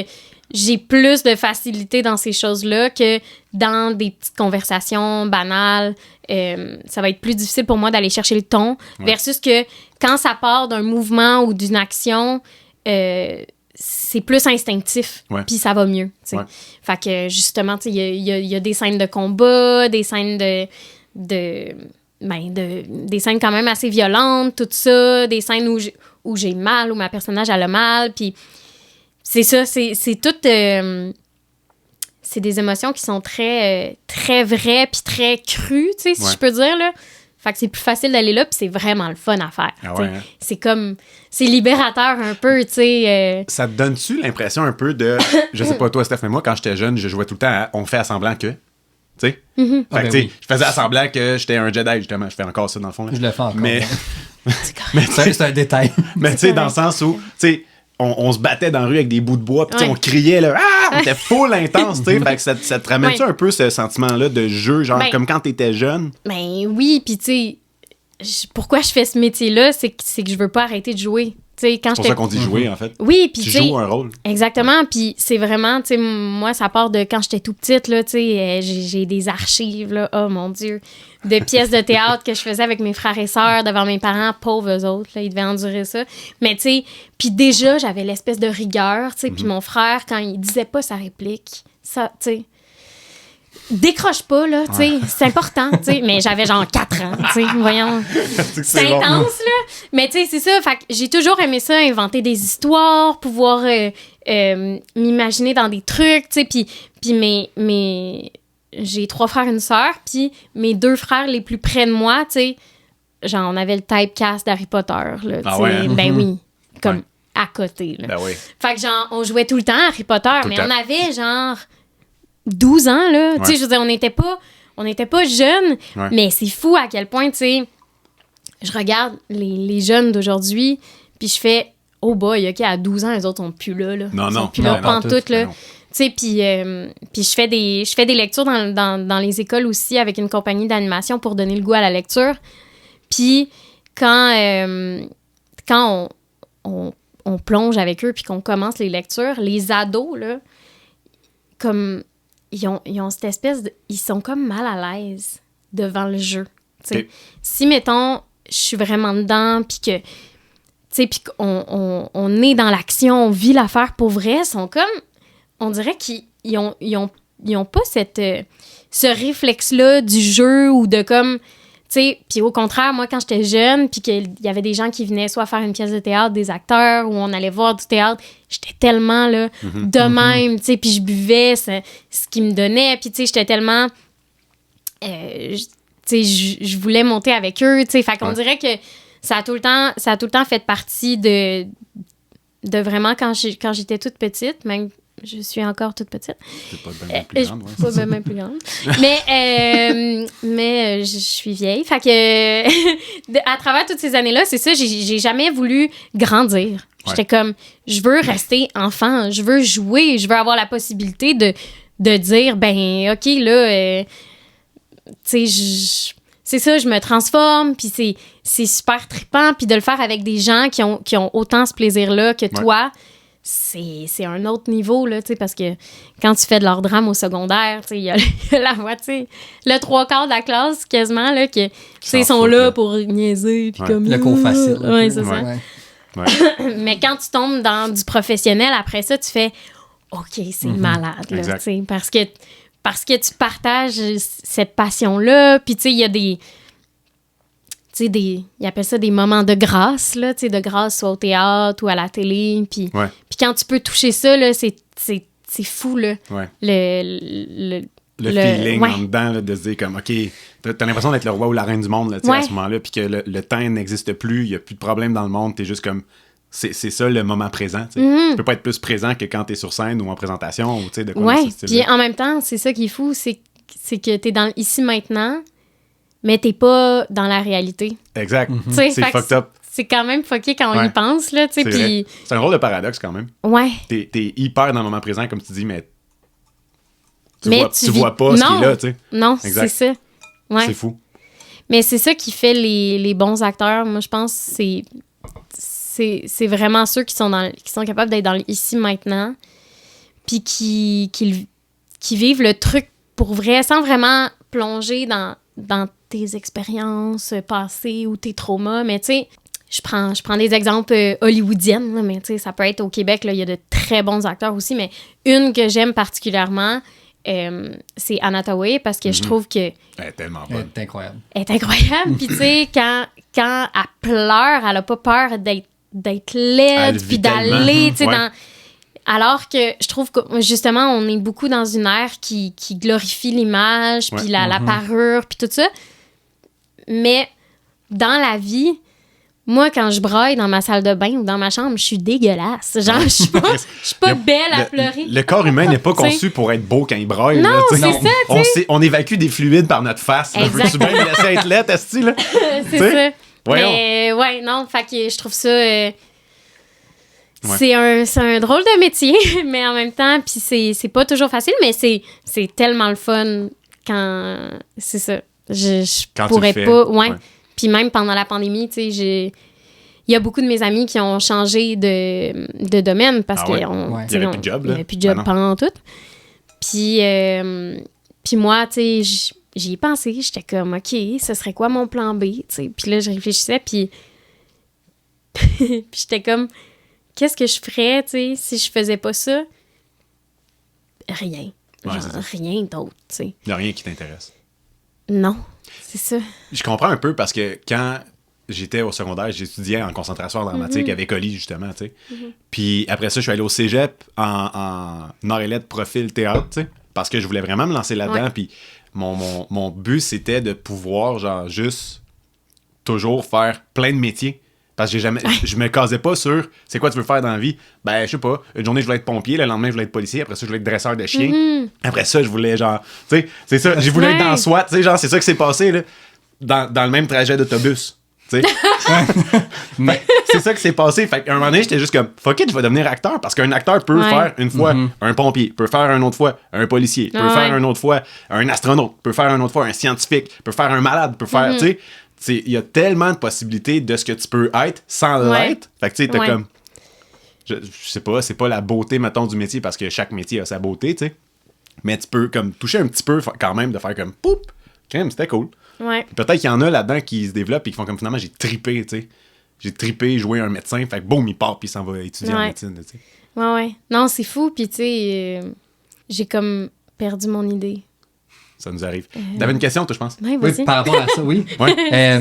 j'ai plus de facilité dans ces choses-là que dans des petites conversations banales. Ça va être plus difficile pour moi d'aller chercher le ton versus que quand ça part d'un mouvement ou d'une action, c'est plus instinctif, puis ça va mieux. Ouais. Fait que justement, il y a des scènes de combat, des scènes des scènes quand même assez violentes, tout ça, des scènes où j'ai mal, où ma personnage a le mal, puis c'est ça, c'est tout... c'est des émotions qui sont très, très vraies puis très crues, tu sais, si je peux dire, là. Fait que c'est plus facile d'aller là, puis c'est vraiment le fun à faire. Ah ouais, hein? C'est comme... C'est libérateur un peu, tu sais. Ça te donne-tu l'impression un peu de... Je sais pas, toi, Steph, mais moi, quand j'étais jeune, je jouais tout le temps à « on fait à semblant que ». Tu sais? Fait que, tu sais, je faisais à semblant que j'étais un Jedi, justement. Je fais encore ça, dans le fond. Là. Je le fais encore. Mais c'est un détail. Mais tu sais, dans le sens où... tu sais, on se battait dans la rue avec des bouts de bois, puis on criait, là, on était full intense, tu sais. Fait que ça te ramène-tu un peu ce sentiment-là de jeu, genre comme quand t'étais jeune? Ben oui, puis tu sais, pourquoi je fais ce métier-là, c'est que je veux pas arrêter de jouer. C'est pour ça qu'on dit jouer, en fait. Oui, puis tu joues un rôle. Exactement, puis c'est vraiment, tu sais, moi, ça part de quand j'étais tout petite, là, tu sais, j'ai des archives, là, oh mon Dieu, de pièces de théâtre que je faisais avec mes frères et sœurs devant mes parents, pauvres eux autres, là, ils devaient endurer ça. Mais tu sais, puis déjà, j'avais l'espèce de rigueur, tu sais, puis mon frère, quand il disait pas sa réplique, ça, tu sais, décroche pas, là, tu sais, c'est important, tu sais, mais j'avais genre 4 ans, tu sais, voyons. C'est intense, là. Mais tu sais, c'est ça, fait que j'ai toujours aimé ça, inventer des histoires, pouvoir m'imaginer dans des trucs, tu sais, puis j'ai 3 frères et une sœur, puis mes 2 frères les plus près de moi, tu sais, genre, on avait le typecast d'Harry Potter, là, tu sais, ben oui, comme à côté, là. Ben oui. Fait que genre, on jouait tout le temps à Harry Potter, mais on avait genre 12 ans, là. Tu sais, je veux dire, on n'était pas jeunes, mais c'est fou à quel point, tu sais, je regarde les jeunes d'aujourd'hui, puis je fais, oh boy, OK, à 12 ans, les autres sont plus là. Non, ils sont plus là, pantoute, là. Tu sais, puis je fais des lectures dans les écoles aussi avec une compagnie d'animation pour donner le goût à la lecture. Puis quand on plonge avec eux puis qu'on commence les lectures, les ados, là, comme... Ils ont cette espèce de... Ils sont comme mal à l'aise devant le jeu. Okay. Si, mettons, je suis vraiment dedans, puis que... Tu sais, puis qu'on est dans l'action, on vit l'affaire pour vrai, ils sont comme... On dirait qu'ils ont pas ce réflexe-là du jeu ou de comme... Tu sais, puis au contraire, moi, quand j'étais jeune, puis qu'il y avait des gens qui venaient soit faire une pièce de théâtre, des acteurs, ou on allait voir du théâtre, j'étais tellement, là, de même, tu sais, puis je buvais ce qu'ils me donnaient, puis tu sais, j'étais tellement... tu sais, je voulais monter avec eux, tu sais, fait qu'on dirait que ça a tout le temps fait partie de vraiment quand j'étais toute petite, même... Je suis encore toute petite. C'est pas bien plus grande, pas bien plus grande. Mais je suis vieille. Fait que à travers toutes ces années-là, c'est ça, j'ai jamais voulu grandir. J'étais comme, je veux rester enfant, je veux jouer, je veux avoir la possibilité de dire, ben, OK, là, tu sais, c'est ça, je me transforme, puis c'est super trippant, puis de le faire avec des gens qui ont autant ce plaisir-là que toi. C'est un autre niveau, là, tu sais, parce que quand tu fais de leur drame au secondaire, tu sais, il y a la moitié, le 3/4 de la classe, quasiment, là, qui sont là pour niaiser, puis comme... Le cours facile. Oui, c'est ça. Ouais. Mais quand tu tombes dans du professionnel, après ça, tu fais « OK, c'est malade, là, tu sais, parce que tu partages cette passion-là, puis tu sais, il y a des... Tu sais, ils appellent ça des moments de grâce, là, tu sais, de grâce soit au théâtre ou à la télé. Puis quand tu peux toucher ça, là, c'est fou, là. Ouais. Le feeling en dedans, là, de se dire comme, OK, t'as l'impression d'être le roi ou la reine du monde, là, tu sais, à ce moment-là, puis que le temps n'existe plus, il n'y a plus de problème dans le monde, t'es juste comme... C'est ça le moment présent, tu sais. Tu peux pas être plus présent que quand t'es sur scène ou en présentation, ou tu sais, de quoi puis en même temps, c'est ça qui est fou, c'est que t'es dans ici maintenant, mais t'es pas dans la réalité. Exact. C'est fucked up. C'est quand même fucké quand on y pense, là, tu sais, puis... C'est un rôle de paradoxe, quand même. Ouais. T'es hyper dans le moment présent, comme tu dis, mais tu vois pas ce qui est là, tu sais. Non, c'est ça. Ouais. C'est fou. Mais c'est ça qui fait les bons acteurs. Moi, je pense que c'est vraiment ceux qui sont capables d'être dans le ici, maintenant, puis qui vivent le truc pour vrai, sans vraiment plonger dans tes expériences passées ou tes traumas. Mais tu sais, je prends des exemples hollywoodiennes, là, mais tu sais, ça peut être au Québec, là, il y a de très bons acteurs aussi, mais une que j'aime particulièrement, c'est Anna Thaoué, parce que je trouve que... Elle est tellement Elle bonne. est incroyable. Elle est incroyable. Puis tu sais, quand elle pleure, elle a pas peur d'être Elle laide, vit puis d'aller, tu sais, ouais. dans... Alors que je trouve que, justement, on est beaucoup dans une ère qui glorifie l'image, puis Ouais. la parure, puis tout ça. Mais dans la vie, moi, quand je braille dans ma salle de bain ou dans ma chambre, je suis dégueulasse. Genre, je suis pas belle à pleurer. Le corps humain n'est pas T'sais. conçu pour être beau quand il braille. Non, là, t'sais. c'est ça, tu sais. On évacue des fluides par notre face. Là. Veux-tu bien me laisser être laide, esti, là? C'est T'sais? ça. Voyons. Mais ouais, non, fait que je trouve ça... C'est un drôle de métier, mais en même temps, puis c'est pas toujours facile, mais c'est tellement le fun quand... C'est ça. Je Quand tu pourrais le fais, pas... Ouais. ouais. Puis même pendant la pandémie, tu sais, il y a beaucoup de mes amis qui ont changé de domaine parce Ah ouais? que Ouais. Il y avait plus de job, Il y là? avait plus de job Ah non. pendant tout. Puis moi, tu sais, j'y ai pensé. J'étais comme, OK, ce serait quoi mon plan B? Tu sais. Puis là, je réfléchissais, puis puis j'étais comme, qu'est-ce que je ferais, tu sais, si je faisais pas ça? Rien. Ouais, Genre, c'est ça. rien d'autre, tu sais. Il n'y a rien qui t'intéresse. Non, c'est ça. Je comprends un peu parce que quand j'étais au secondaire, j'étudiais en concentration dramatique avec Oli, justement, tu sais. Puis après ça, je suis allé au cégep en art et lettres profil théâtre, tu sais, parce que je voulais vraiment me lancer là-dedans. Ouais. Puis mon but, c'était de pouvoir, genre, juste toujours faire plein de métiers. Parce que je me casais pas sur c'est quoi tu veux faire dans la vie. Ben, je sais pas. Une journée, je voulais être pompier. Le lendemain, je voulais être policier. Après ça, je voulais être dresseur de chiens. Après ça, je voulais, genre, tu sais, c'est ça. J'ai voulu être dans SWAT. Tu sais, genre, c'est ça qui s'est passé, là. Dans le même trajet d'autobus. Tu sais. Mais c'est ça qui s'est passé. Fait qu'à un moment donné, j'étais juste comme, fuck it, je vais devenir acteur. Parce qu'un acteur peut faire une fois un pompier, peut faire une autre fois un policier, peut faire une autre fois un astronaute, peut faire une autre fois un scientifique, peut faire un malade, peut faire, tu sais. Il y a tellement de possibilités de ce que tu peux être sans l'être. Fait que tu sais, t'as comme... Je sais pas, c'est pas la beauté, mettons, du métier, parce que chaque métier a sa beauté, tu sais. Mais tu peux comme toucher un petit peu quand même, de faire comme, poup, quand même, c'était cool. Ouais. Puis peut-être qu'il y en a là-dedans qui se développent et qui font comme, finalement, j'ai trippé, tu sais. J'ai trippé, joué un médecin, fait que boum, il part, puis il s'en va étudier en médecine, tu sais. Ouais. Non, c'est fou, puis tu sais, j'ai comme perdu mon idée. Ça nous arrive. T'avais une question, toi, je pense? Ouais, Oui, vas-y. par rapport à ça, oui. Ouais.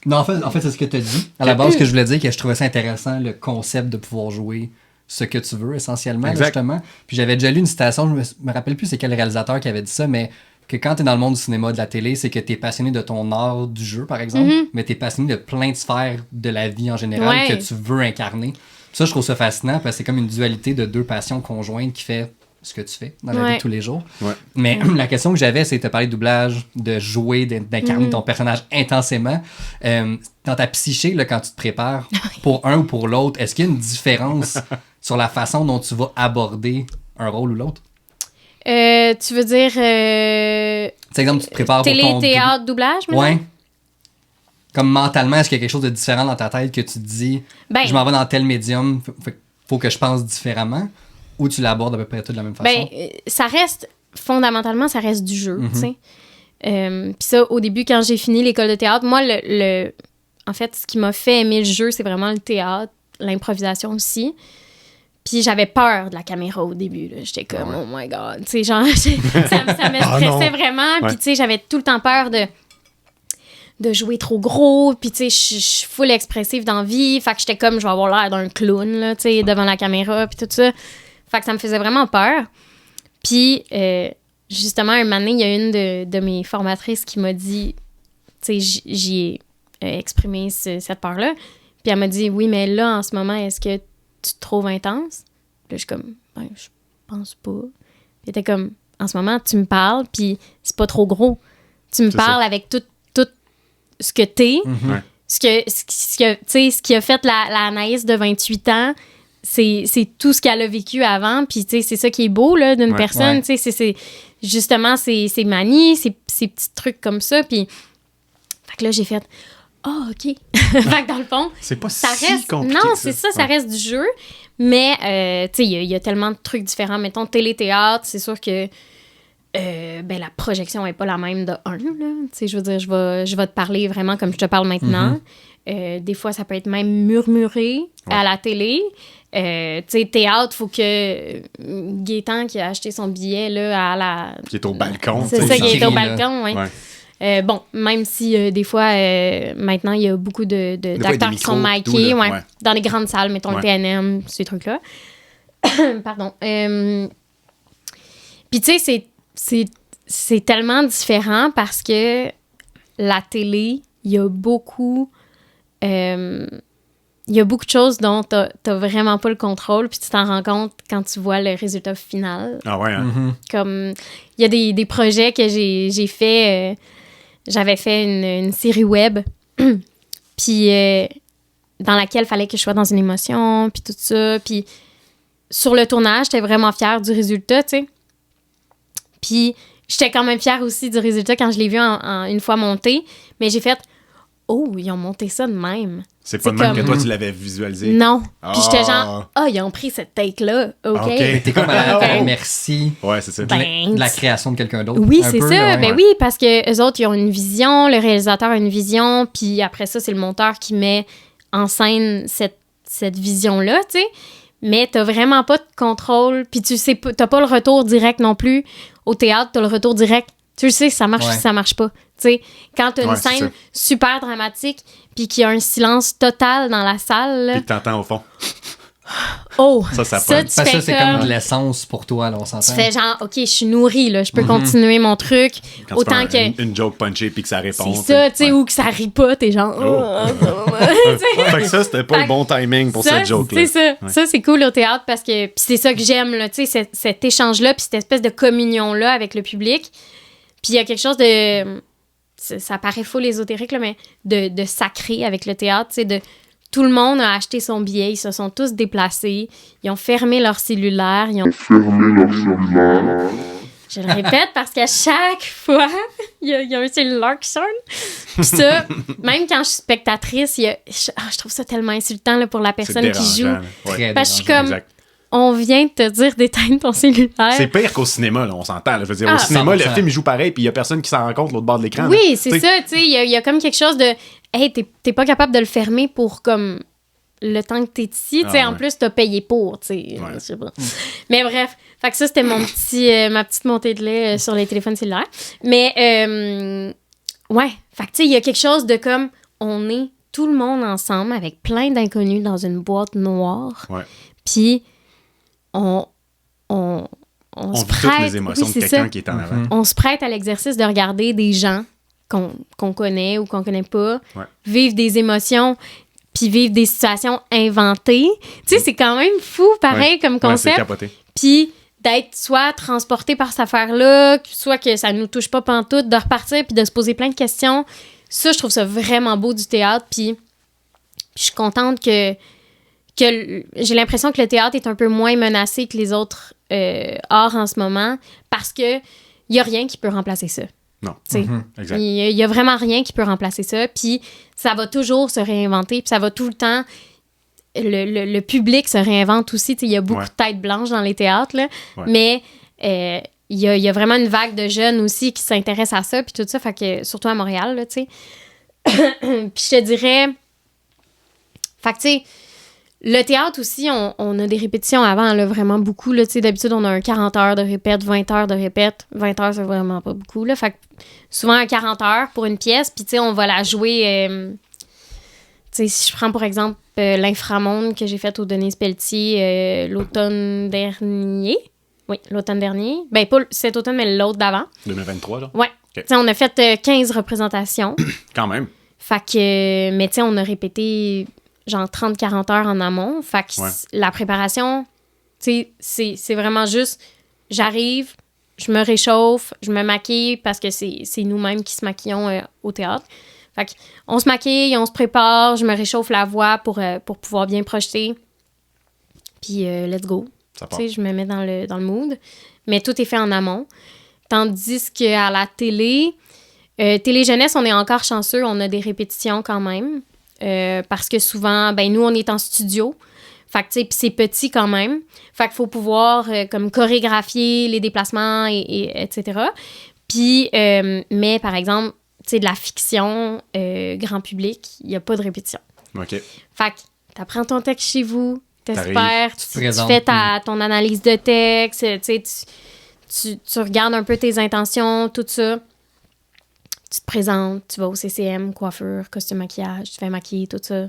Non, en fait c'est ce que tu as dit. À la base, ce que je voulais dire, que je trouvais ça intéressant, le concept de pouvoir jouer ce que tu veux, essentiellement, là, Exact. justement. Puis j'avais déjà lu une citation, je me rappelle plus c'est quel réalisateur qui avait dit ça, mais que quand tu es dans le monde du cinéma, de la télé, c'est que tu es passionné de ton art du jeu, par exemple, mais tu es passionné de plein de sphères de la vie en général Ouais. que tu veux incarner. Ça, je trouve ça fascinant parce que c'est comme une dualité de deux passions conjointes qui fait ce que tu fais dans la vie de tous les jours. Ouais. Mais la question que j'avais, c'est de te parler de doublage, de jouer, d'incarner ton personnage intensément. Dans ta psyché, là, quand tu te prépares pour un ou pour l'autre, est-ce qu'il y a une différence sur la façon dont tu vas aborder un rôle ou l'autre? Tu veux dire C'est exemple, tu te prépares télé, pour ton... théâtre, doublage, maintenant? Ouais. Comme mentalement, est-ce qu'il y a quelque chose de différent dans ta tête que tu te dis, Ben- je m'en vais dans tel médium, faut que je pense différemment, ou tu l'abordes à peu près tout de la même façon? Ben, ça reste, fondamentalement, ça reste du jeu, tu sais. Puis ça, au début, quand j'ai fini l'école de théâtre, moi, en fait, ce qui m'a fait aimer le jeu, c'est vraiment le théâtre, l'improvisation aussi. Puis j'avais peur de la caméra au début, là. J'étais comme, oh my God. Tu sais, genre, ça me stressait vraiment. Puis, tu sais, j'avais tout le temps peur de jouer trop gros. Puis, tu sais, je suis full expressive dans la vie. Fait que j'étais comme, je vais avoir l'air d'un clown, là, tu sais, devant la caméra, puis tout ça. Fait que ça me faisait vraiment peur. Puis, justement, un moment donné, il y a une de mes formatrices qui m'a dit, tu sais, j'y ai exprimé cette peur-là. Puis elle m'a dit, oui, mais là, en ce moment, est-ce que tu te trouves intense? Puis là, je suis comme, ben, je pense pas. Puis elle était comme, en ce moment, tu me parles, puis c'est pas trop gros. Tu me C'est parles ça. avec tout ce que t'es. Ouais. Ce qui a fait la Anaïs de 28 ans, c'est tout ce qu'elle a vécu avant. Puis, tu sais, c'est ça qui est beau, là, d'une personne. Ouais. Tu sais, c'est justement ses manies, ces petits trucs comme ça. Puis, fait que là, j'ai fait, OK. Fait que dans le fond, C'est pas ça si reste. compliqué Non, que c'est ça, ça Ouais. reste du jeu. Mais, tu sais, il y a tellement de trucs différents. Mettons, télé-théâtre, c'est sûr que la projection n'est pas la même de un. Tu sais, je veux dire, je vais te parler vraiment comme je te parle maintenant. Des fois, ça peut être même murmuré à la télé. Tu sais, théâtre, il faut que Gaétan, qui a acheté son billet là, à la... Qui est au balcon. C'est ça, qui est au là. balcon, oui. Ouais. Bon, même si des fois, maintenant, il y a beaucoup d'acteurs qui sont micros, micés, tout, là. ouais, Ouais. dans les grandes salles, mettons le Ouais. TNM, ces trucs-là. Pardon. Puis tu sais, c'est tellement différent parce que la télé, il y a beaucoup de choses dont t'as vraiment pas le contrôle, puis tu t'en rends compte quand tu vois le résultat final. Ah ouais, hein? Comme, il y a des projets que j'ai fait. J'avais fait une série web, puis dans laquelle il fallait que je sois dans une émotion, puis tout ça. Puis sur le tournage, j'étais vraiment fière du résultat, tu sais. Puis j'étais quand même fière aussi du résultat quand je l'ai vu une fois monté. Mais j'ai fait, oh, ils ont monté ça de même. C'est pas C'est de même comme- que toi, tu l'avais visualisé. Non. Ah. Puis j'étais genre, ils ont pris cette take-là. OK. OK. T'es comme à la Ok. merci Ouais, c'est ça. de la création de quelqu'un d'autre. Oui, un c'est peu, ça. là, Ben ouais. oui, parce que eux autres, ils ont une vision, le réalisateur a une vision, puis après ça, c'est le monteur qui met en scène cette vision-là, tu sais. Mais t'as vraiment pas de contrôle, puis tu sais pas, t'as pas le retour direct non plus. Au théâtre, t'as le retour direct. Tu le sais si ça marche ou Ouais. si ça marche pas. Tu sais, quand t'as une Ouais, c'est scène ça. super dramatique, puis qu'il y a un silence total dans la salle, là, Puis que t'entends au fond. oh, Ça ça, pogne. tu Parce que fais ça, c'est comme... comme de l'essence pour toi, là, on s'entend. Tu fais genre, OK, je suis nourrie, là, je peux continuer mon truc. Quand tu Autant fais que... une joke punchée puis que ça répond. C'est ça, tu sais, ouais. ou que ça rit pas, t'es genre... Fait que ça, c'était pas le bon timing pour Ça, cette joke-là. c'est ça. Ouais. Ça, c'est cool au théâtre parce que... Puis c'est ça que j'aime, là, tu sais, cet échange-là, puis cette espèce de communion-là avec le public. Puis il y a quelque chose de... Ça paraît full ésotérique, là, mais de sacré avec le théâtre, tu sais, de... Tout le monde a acheté son billet, ils se sont tous déplacés, ils ont fermé leur cellulaire, ils ont... Je le répète parce qu'à chaque fois, il y a un cellulaire qui sonne. Puis ça, même quand je suis spectatrice, je trouve ça tellement insultant là, pour la C'est personne qui joue. dérangeant, là. Ouais. Très Parce que je suis dérangeant. comme, Exact. on vient de te dire d'éteindre ton cellulaire. C'est pire qu'au cinéma, là, on s'entend. Là. Je veux dire, Ah, au cinéma, 100%. le film il joue pareil, puis il y a personne qui s'en rend compte de l'autre bord de l'écran. Oui, là. c'est T'sais, ça, tu sais, il y a comme quelque chose de, hey, t'es pas capable de le fermer pour comme le temps que t'es ici, tu sais, Ah, en ouais. plus t'as payé pour, tu sais, Ouais. je sais pas. Mais bref, fait que ça c'était ma petite montée de lait sur les téléphones cellulaires. Mais ouais, fait que tu sais, il y a quelque chose de comme, on est tout le monde ensemble avec plein d'inconnus dans une boîte noire, Ouais. puis on On se vit toutes prête, les émotions oui, de c'est quelqu'un ça. qui est en avant. On se prête à l'exercice de regarder des gens qu'on connaît ou qu'on connaît pas, Ouais. vivre des émotions, puis vivre des situations inventées. Tu sais, c'est quand même fou, pareil, Ouais. comme Ouais, c'est concept. capoté. Puis d'être soit transporté par cette affaire-là, soit que ça nous touche pas pantoute, de repartir puis de se poser plein de questions. Ça, je trouve ça vraiment beau du théâtre. Puis je suis contente que j'ai l'impression que le théâtre est un peu moins menacé que les autres arts en ce moment parce que y a rien qui peut remplacer ça. Non. Tu sais. Exact. Il y a vraiment rien qui peut remplacer ça. Puis ça va toujours se réinventer. Puis ça va tout le temps... Le public se réinvente aussi. Tu sais, il y a beaucoup Ouais. de têtes blanches dans les théâtres. Là. Ouais. Mais il y a vraiment une vague de jeunes aussi qui s'intéressent à ça. Puis tout ça. Fait que, surtout à Montréal, là, tu sais. Puis je te dirais... Fait que, tu sais... Le théâtre aussi, on a des répétitions avant, là, vraiment beaucoup. Là, d'habitude, on a un 40 heures de répète, 20 heures de répète. 20 heures, c'est vraiment pas beaucoup. Là, fait que souvent, un 40 heures pour une pièce. Puis, tu sais, on va la jouer... tu sais, si je prends, par exemple, l'Inframonde que j'ai faite au Denise Pelletier l'automne dernier. Oui, l'automne dernier. Ben, pas cet automne, mais l'autre d'avant. 2023, là. Ouais. Ok. Tu sais, on a fait 15 représentations. Quand même. Fait que... mais, tu sais, on a répété... genre 30-40 heures en amont. Fait que Ouais. la préparation, tu sais, c'est vraiment juste, j'arrive, je me réchauffe, je me maquille parce que c'est nous-mêmes qui se maquillons au théâtre. Fait que on se maquille, on se prépare, je me réchauffe la voix pour pouvoir bien projeter. Puis let's go. Ça Tu part. sais, je me mets dans le mood. Mais tout est fait en amont. Tandis qu'à la télé, télé-jeunesse, on est encore chanceux, on a des répétitions quand même. Parce que souvent, ben nous, on est en studio. Fait que, tu sais, puis c'est petit quand même. Fait qu'il faut pouvoir comme chorégraphier les déplacements, etc. Puis, mais par exemple, tu sais, de la fiction grand public, il n'y a pas de répétition. OK. Fait que t'apprends ton texte chez vous, t'espères, T'arrives, tu présentes, fais ton analyse de texte, tu sais, tu regardes un peu tes intentions, tout ça. Tu te présentes, tu vas au CCM, coiffure, costume, maquillage, tu te fais maquiller, tout ça.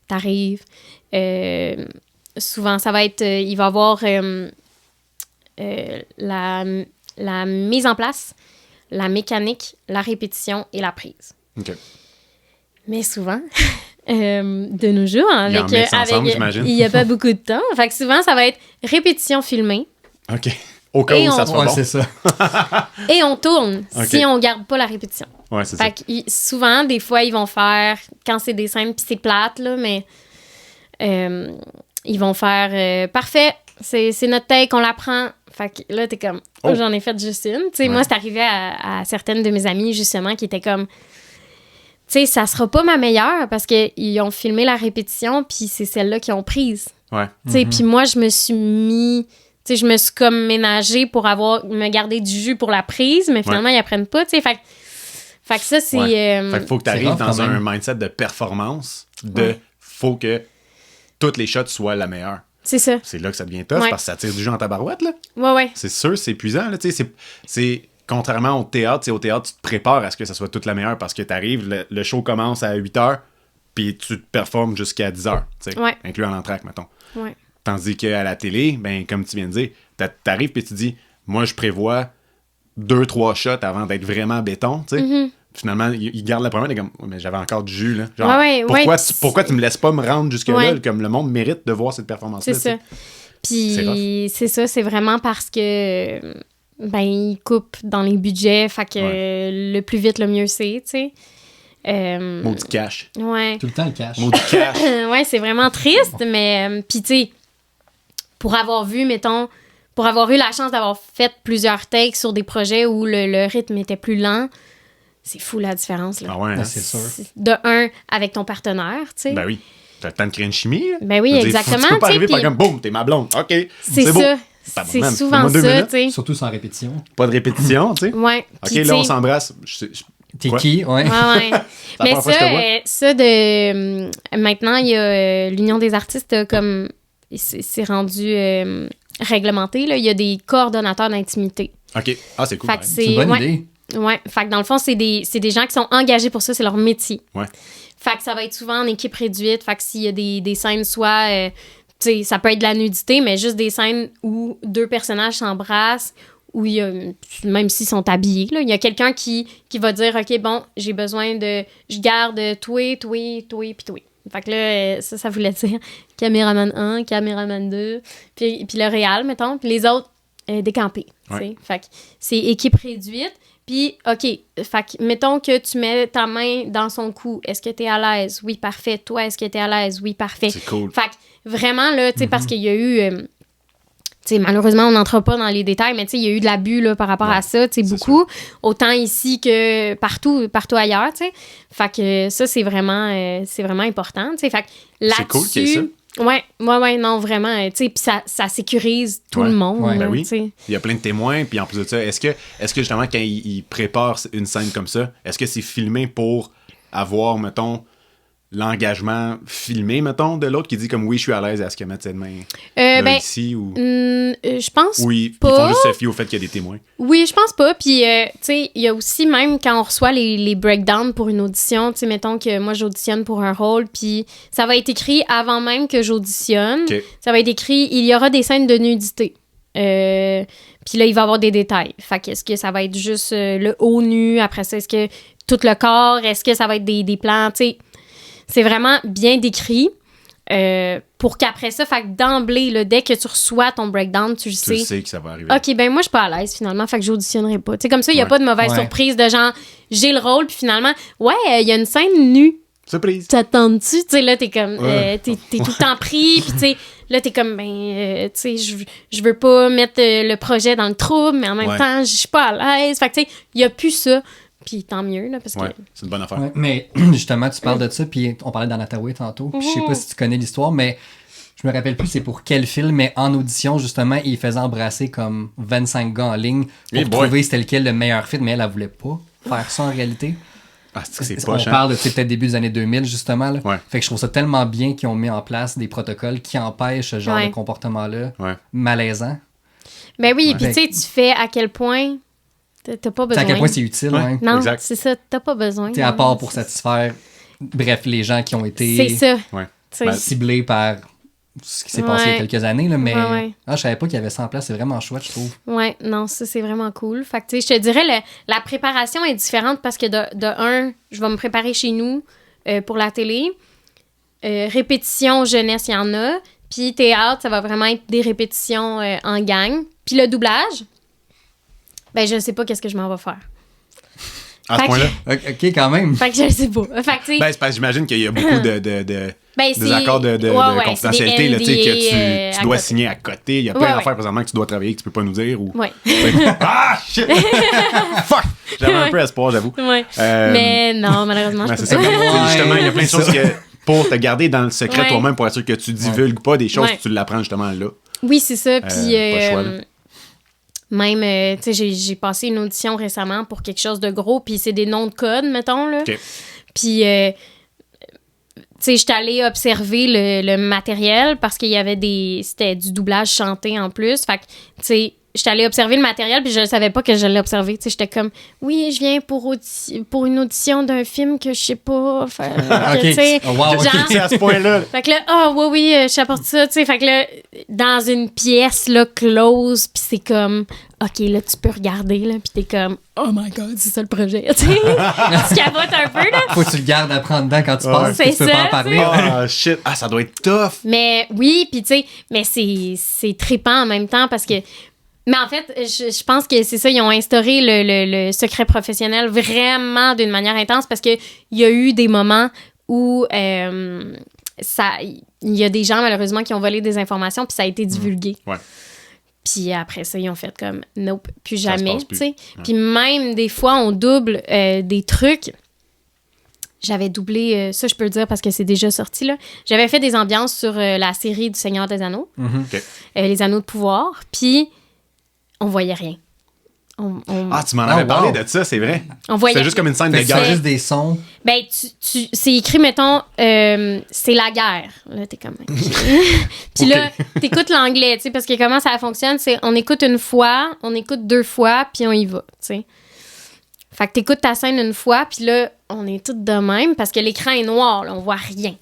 T'arrives. Souvent, ça va être... il va y avoir la mise en place, la mécanique, la répétition et la prise. OK. Mais souvent, de nos jours, Ils en mixent ensemble, j'imagine. il n'y a pas beaucoup de temps. Fait que souvent, ça va être répétition filmée. OK. Au cas Et où on- ça soit Ouais, bon. c'est ça. Et on tourne Ok. si on garde pas la répétition. Ouais, c'est ça. Fait que souvent, des fois, ils vont faire, quand c'est des scènes, puis c'est plate, là, mais ils vont faire parfait, c'est notre take, on la prend. Fait que là, t'es comme, Oh. j'en ai fait juste une. Tu sais, moi, c'est arrivé à certaines de mes amies, justement, qui étaient comme, tu sais, ça sera pas ma meilleure parce qu'ils ont filmé la répétition, puis c'est celle-là qu'ils ont prise. Ouais. Tu sais, puis moi, je me suis mis... Tu sais, je me suis comme ménagée pour me garder du jus pour la prise, mais finalement, ils apprennent pas, tu sais. Fait que ça, c'est... Ouais. Fait qu'il faut que tu c'est arrives rough, dans quand un même. mindset de performance, Ouais. faut que toutes les shots soient la meilleure. C'est ça. C'est là que ça devient tough Ouais. parce que ça tire du jus en tabarouette, là. Ouais. C'est sûr, c'est épuisant, là. Tu sais, c'est contrairement au théâtre, tu sais, au théâtre, tu te prépares à ce que ça soit toute la meilleure parce que tu arrives, le show commence à 8h, puis tu te performes jusqu'à 10h, tu sais, Ouais. incluant l'entracte, mettons. Ouais. Tandis qu'à la télé, ben, comme tu viens de dire, t'arrives puis tu dis, moi, je prévois 2-3 shots avant d'être vraiment béton, tu sais. Finalement, il garde la première et comme, ouais, mais j'avais encore du jus, là. Genre, Ouais, pourquoi tu me laisses pas me rendre jusque-là? Ouais. Comme le monde mérite de voir cette performance-là. C'est ça. tu sais. Puis c'est ça, c'est vraiment parce que ben ils coupent dans les budgets, fait que le plus vite le mieux c'est, tu sais. Maudit cash. Ouais. Tout le temps, le cash. Maudit cash. Ouais, c'est vraiment triste, mais puis tu sais, pour avoir eu la chance d'avoir fait plusieurs takes sur des projets où le rythme était plus lent, c'est fou la différence là. Ah ouais, hein? Ouais, c'est sûr. De un avec ton partenaire, tu sais. Ben oui. T'as le temps de créer une chimie, là. Ben oui, Je veux dire, exactement, Tu peux pas tu sais, arriver par puis- comme, boum, t'es ma blonde. OK. C'est beau. ça. Pardon, C'est man, souvent donne-moi 2 ça, minutes. tu sais. Surtout sans répétition. Pas de répétition, tu sais. Ouais. OK, Puis, là, on tu sais, s'embrasse. T'es Quoi? qui? Ouais. Ouais. Mais première fois que je te vois. ça de... maintenant, il y a l'Union des artistes, comme... C'est rendu réglementé, là. Il y a des coordonnateurs d'intimité. OK. Ah, c'est cool. Fait que pareil. C'est une bonne ouais, idée. ouais. Fait que dans le fond, c'est des gens qui sont engagés pour ça, c'est leur métier. Ouais. Fait que ça va être souvent en équipe réduite. Fait que s'il y a des scènes, soit... tu sais, ça peut être de la nudité, mais juste des scènes où 2 personnages s'embrassent, où il y a... Même s'ils sont habillés, là, il y a quelqu'un qui va dire, OK, bon, j'ai besoin de... Je garde toi, puis toi. Fait que là, ça voulait dire caméraman 1, caméraman 2, puis le réal, mettons, puis les autres, décampés. tu sais. Ouais. Fait que c'est équipe réduite. Puis, OK, fait que mettons que tu mets ta main dans son cou. Est-ce que tu es à l'aise? Oui, parfait. Toi, est-ce que tu es à l'aise? Oui, parfait. C'est cool. Fait que vraiment, là, tu sais, parce qu'il y a eu... tu sais, malheureusement, on n'entre pas dans les détails, mais tu sais, il y a eu de l'abus là, par rapport Ouais, à ça, tu sais, c'est beaucoup. Autant ici que partout ailleurs, tu sais. Fait que ça, c'est vraiment important, tu sais. Fait que là-dessus... C'est cool qu'il y ait ça. Ouais, non, vraiment, tu sais, puis ça sécurise tout Ouais. le monde, Ouais. là, Ben oui. tu sais. Il y a plein de témoins, puis en plus de ça, est-ce que justement, quand il prépare une scène comme ça, est-ce que c'est filmé pour avoir, mettons, l'engagement filmé, mettons, de l'autre qui dit comme oui, je suis à l'aise à ce que mettre cette main là, Ben, ici, ou je pense oui, ils pas. font juste se fier au fait qu'il y a des témoins. Oui, je pense pas. Puis, tu sais, il y a aussi, même quand on reçoit les breakdowns pour une audition, tu sais, mettons que moi, j'auditionne pour un rôle, puis ça va être écrit avant même que j'auditionne. OK. Ça va être écrit, il y aura des scènes de nudité. Puis là, il va y avoir des détails. Fait que est-ce que ça va être juste le haut nu? Après ça, est-ce que tout le corps? Est-ce que ça va être des plans? Tu sais, c'est vraiment bien décrit. Pour qu'après ça, fait que d'emblée, là, dès que tu reçois ton breakdown, tu le Tu sais. sais que ça va arriver. OK, ben moi, je suis pas à l'aise, finalement, fait que j'auditionnerai pas. Tu sais, comme ça, il n'y a Ouais. pas de mauvaise Ouais. surprise de genre, j'ai le rôle, puis finalement, ouais, il y a une scène nue. Surprise! T'attends-tu? Tu sais, là, t'es comme, Ouais. t'es tout le temps pris, puis tu sais, là, t'es comme, tu sais, je veux pas mettre le projet dans le trouble, mais en même Ouais. temps, je suis pas à l'aise. Fait que, tu sais, il y a plus ça, puis tant mieux, là, parce Ouais, que... c'est une bonne affaire. Ouais, mais justement, tu parles de ça, puis on parlait d'Anataway tantôt. Puis je sais pas si tu connais l'histoire, mais Je me rappelle plus c'est pour quel film, mais en audition, justement, il faisait embrasser comme 25 gars en ligne pour trouver c'était lequel le meilleur fit, mais elle voulait pas faire ça en réalité. Ah, c'est On poche, hein? parle de peut-être début des années 2000, justement. Là. Ouais. Fait que je trouve ça tellement bien qu'ils ont mis en place des protocoles qui empêchent ce genre de comportement-là malaisant. Ben oui, puis tu sais, tu fais à quel point t'as pas besoin. À quel point c'est utile, hein? Non, exact. c'est ça, t'as pas besoin. À part pour satisfaire, bref, les gens qui ont été ciblés par ce qui s'est passé il y a quelques années, là, mais je savais pas qu'il y avait ça en place. C'est vraiment chouette, je trouve. Ouais, non, ça, c'est vraiment cool. Fait que, tu sais, je te dirais, la préparation est différente parce que de un, je vais me préparer chez nous pour la télé. Répétition jeunesse, il y en a. Puis théâtre, ça va vraiment être des répétitions en gang. Puis le doublage, ben je sais pas qu'est-ce que je m'en vais faire. À ce point-là? OK, quand même. Fait que je sais pas. Fait que, c'est parce que j'imagine qu'il y a beaucoup des accords de confidentialité là, que tu dois signer à côté. Il y a plein d'affaires présentement que tu dois travailler que tu peux pas nous dire. Ou... Ouais. Ah, shit! Fuck! J'avais un peu espoir, j'avoue. Ouais. Mais non, malheureusement, je peux c'est pas. Ça. Justement, il y a plein de choses que pour te garder dans le secret toi-même pour être sûr que tu divulgues pas des choses, tu l'apprends justement là. Oui, c'est ça. Puis pas le choix, même, tu sais, j'ai passé une audition récemment pour quelque chose de gros, puis c'est des noms de code, mettons, là. Okay. Puis, tu sais, j'étais allée observer le matériel parce qu'il y avait c'était du doublage chanté en plus. Fait que, tu sais, j'étais allée observer le matériel, puis je ne savais pas que je l'allais observer. Tu sais, j'étais comme, oui, je viens pour une audition d'un film que je sais pas faire. OK. C'est à ce point-là. Fait que là, oui, je t'apporte ça, tu sais. Fait que là, dans une pièce, là, close, puis c'est comme, OK, là, tu peux regarder, là, puis t'es comme, oh my God, c'est ça le projet, tu sais. Tu capotes un peu, là. Faut que tu le gardes à prendre dedans quand tu passes, c'est tu peux pas en parler. Ah, shit. Ah, ça doit être tough. Mais oui, puis tu sais, mais c'est trippant en même temps parce que... Mais en fait, je pense que c'est ça, ils ont instauré le secret professionnel vraiment d'une manière intense parce qu'il y a eu des moments où il y a des gens, malheureusement, qui ont volé des informations puis ça a été divulgué. Ouais. Puis après ça, ils ont fait comme « Nope, plus jamais », tu sais. Puis même, des fois, on double des trucs. J'avais doublé, ça je peux le dire parce que c'est déjà sorti, là. J'avais fait des ambiances sur la série du Seigneur des Anneaux, les Anneaux de pouvoir, puis on voyait rien. Tu m'en avais parlé de ça, c'est vrai. C'est juste comme une scène de guerre. C'est juste des sons. Ben, c'est écrit, mettons, c'est la guerre. Là, t'es comme... Puis là, t'écoutes l'anglais, tu sais, parce que comment ça fonctionne, c'est on écoute une fois, on écoute 2 fois, puis on y va, tu sais. Fait que t'écoutes ta scène une fois, puis là, on est toutes de même, parce que l'écran est noir, là, on voit rien.